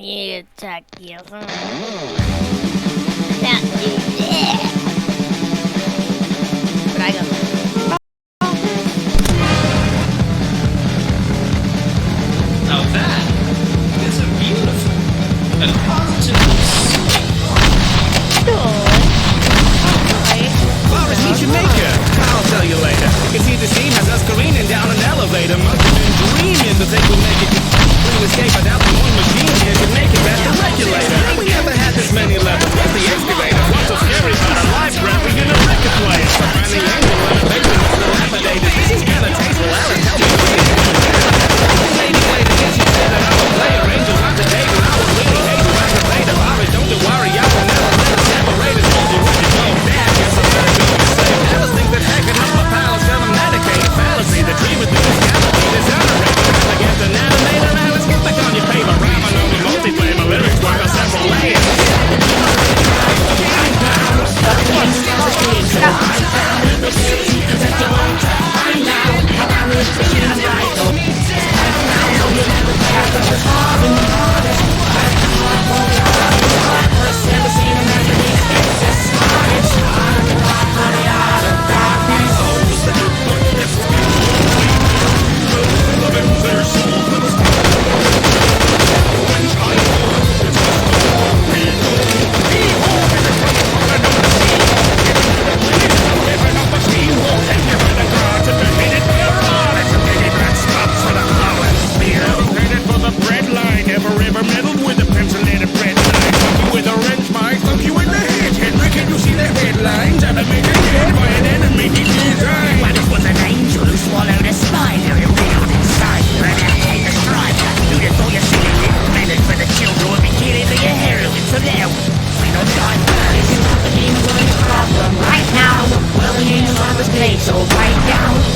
Speaker 1: You attack you. Not do that. But I got
Speaker 15: Now that is a beautiful and positively sweet Boris, meet your maker. I'll tell you later. You see, the scene has us careening down an elevator. Must have been dreaming to think we'd make it. We'll escape. I doubt the one machine here can make it past the regulator. We never had this many levels. Where's the excavator? What's so scary about a life grab? We're gonna wreck a place. The friendly angle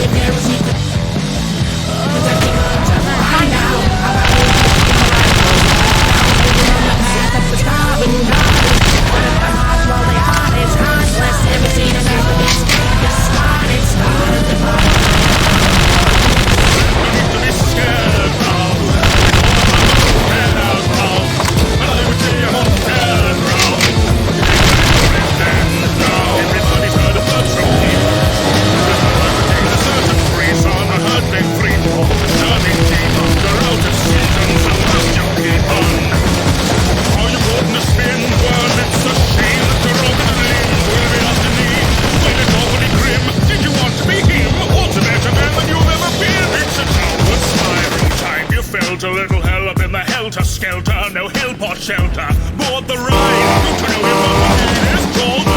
Speaker 16: if there is secret that you want to find out about it. On the path of the starving daughters, but at the heart, well, the heart is heartless. Never seen a masterpiece get started the bottom.
Speaker 17: A little hell up in the helter-skelter, no help or shelter. Board the ride, don't you know it is called the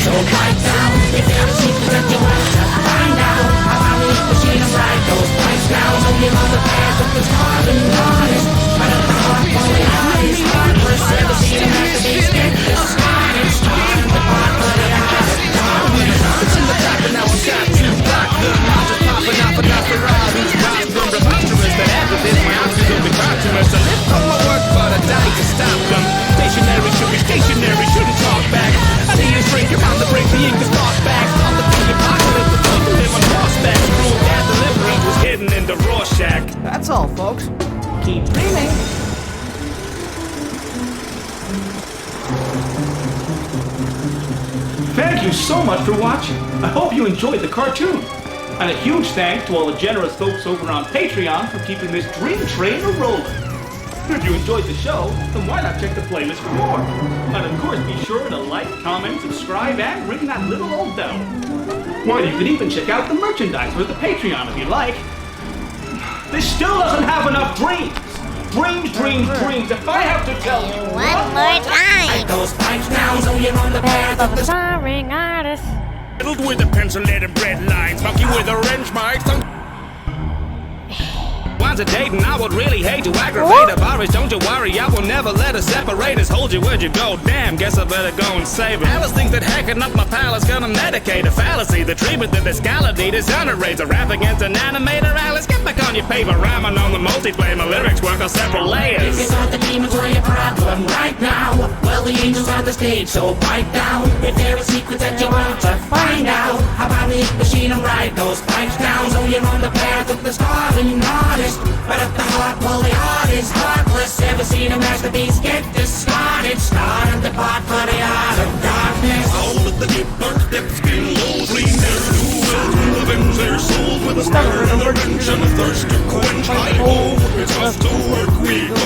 Speaker 17: so pipe down. If there are secrets that you want to find out about this machine and write those pipes down. So you're on the path of the starving artist, but at the heart, well, the art is heartless. Ever seen a masterpiece get this started the part for the art of darkness. It's in the trap and now we've got to block them. I'm just popping off enough for all who's robbed them. Preposterous that everything my options will be consummate. So lift on my work, but I die to stop them. Stationary should be stationary, shouldn't talk back. I need a drink around the break, the ink is brought back. Start the big apocalypse, the folk who live on horseback. Prove that delivery was hidden in the Rorschach.
Speaker 18: That's all, folks. Keep dreaming.
Speaker 15: Thank you so much for watching. I hope you enjoyed the cartoon. And a huge thanks to all the generous folks over on Patreon for keeping this dream train a-rolling. If you enjoyed the show, then why not check the playlist for more? And of course, be sure to like, comment, subscribe, and ring that little old bell. Why, you can even check out the merchandise for the Patreon if you like. This still doesn't have enough dreams. Dreams, dreams, dreams. If I have to tell you
Speaker 1: one more time.
Speaker 16: Write those pipes down so you're on the path of the
Speaker 1: starving artist.
Speaker 17: Riddled with the pencil-leaded red lines, funky with a wrench mark. Once a date and I would really hate to aggravate a virus. Don't you worry, I will never let us separate us. Hold you where'd you go? Damn, guess I better go and save it. Alice thinks that hacking up my palace gonna medicate a fallacy. The treatment that escalade degenerates. A rap against an animator. Alice, get back on your paper. Rhyming on the multiplay. My lyrics work on several layers.
Speaker 16: If you thought the demons were your problem right now, well, the angels on the stage, so pipe down. If there are secrets that you want to find out about the machine and write those pipes down. So you're on the path of the starving artist, but at the heart, well, the art is heartless. Ever seen a masterpiece get discarded? Started the part for the art of darkness.
Speaker 17: All of the deep dark depths below, clean their well to avenge their souls with a spirit of revenge and a thirst to quench. Hi-ho, it's off to work we go.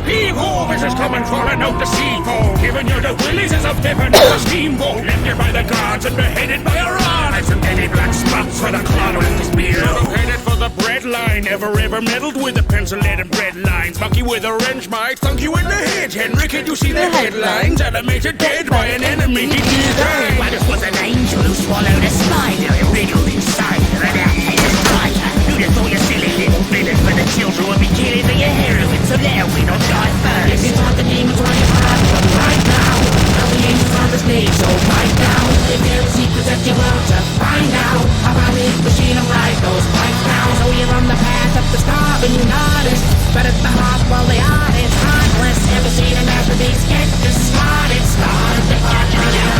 Speaker 17: Heave-ho, this is coming for a note to see for. Giving you the willies as of dipping in a steamboat. Lifted by the gods and beheaded by a rod. And some deadly black spots for the clod with his beard. Headed for the bread line, ever meddled with the pencil-leaded bread lines. Monkey with a wrench might thunk you in the head. Henry, can you see the headlines? Animated dead by an enemy he designed.
Speaker 16: Well, this was an angel who swallowed a spider and wriggled inside her and out came a striker. Who'd have thought your silly little villain for the children would be killing for your heroin, so there we don't die first. If you thought the demons were your problem right now, well, the angels on the stage, so pipe down. If there are secrets that you want to find out about this machine and write those pipes down. So you're on the path of the starving artist, but at the heart, well, the art is heartless. Ever seen a masterpiece get discarded? Started the part for the art.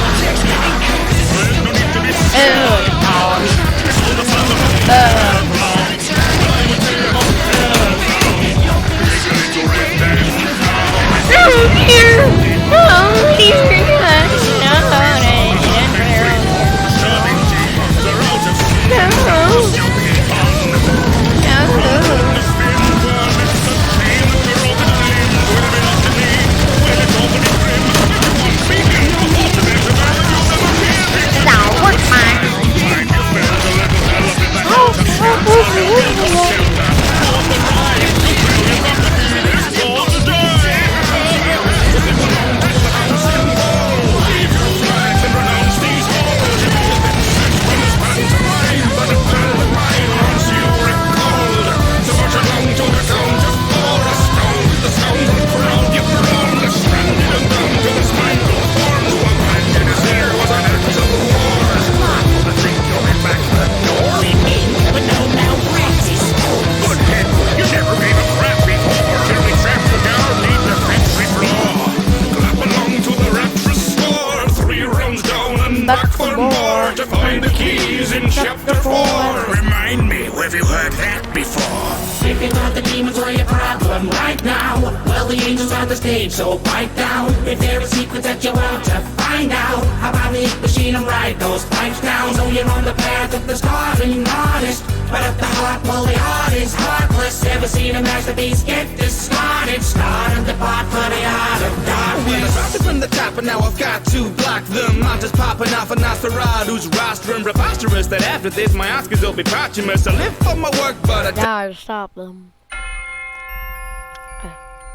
Speaker 12: before. Remind me, where have you heard that before? If you thought the demons were your problem right now, well, the angels on the stage, so pipe down. If there are secrets that you want to find out, how about the machine and ride those pipes down? So you're on the path of the starving artist, but if the heart, well, the art is heartless. Ever seen a masterpiece get discarded? Started the pot for the art of darkness.
Speaker 15: When I started from the top and now I've got to block them. I'm just popping off a Nosferatu's roster and preposterous that after this my Oscars will be posthumous. I live for my work, but I
Speaker 1: gotta stop them.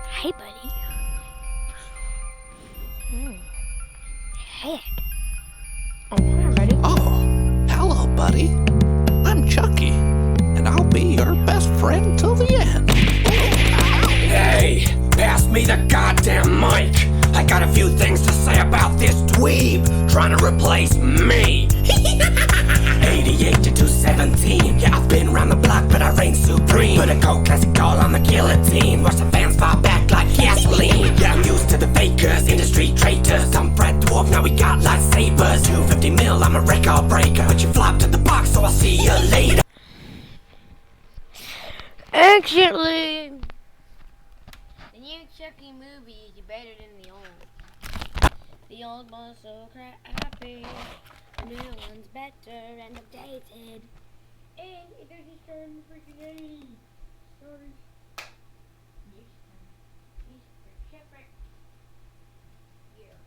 Speaker 1: Hey, buddy. Heck. I'm ready.
Speaker 11: Oh, hello, buddy. I'm Chucky, and I'll be your best friend till the end.
Speaker 12: Hey, pass me the goddamn mic. I got a few things to say about this dweeb trying to replace me. 88 to 217. Yeah, I've been around the block, but I reign supreme. Put a gold classic doll on the guillotine. Watch the fans fall back like gasoline. Yeah, I'm used to the fakers, industry traitors. I'm Brett Dwarf, now we got lightsabers. 250 mil, I'm a record breaker. But you flopped to the box, so I'll see you later.
Speaker 1: Actually, the new Chucky movie is better than the old. The old one's so crappy. The new one's better and updated. And it doesn't start in the freaking day. Sorry. Yeah.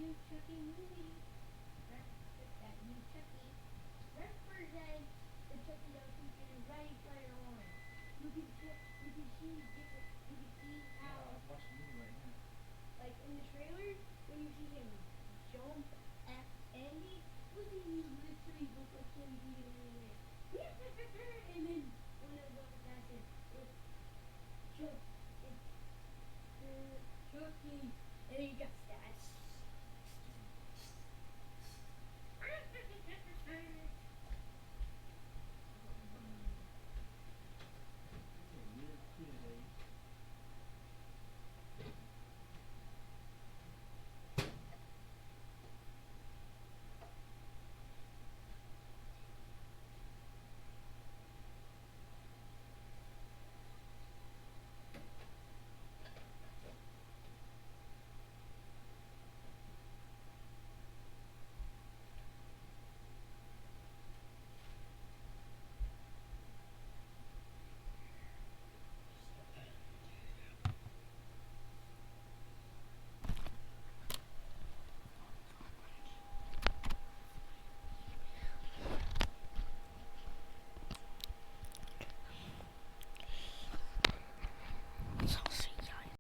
Speaker 1: new Chucky movie. That new Chucky represents the Chucky that was featured right later on. You can see different. You can see how. I'm watching the movie right now. Like in the trailer, when you see him jump at Andy, look at you literally look like him being in there. And then one of the guys said, it's Chucky.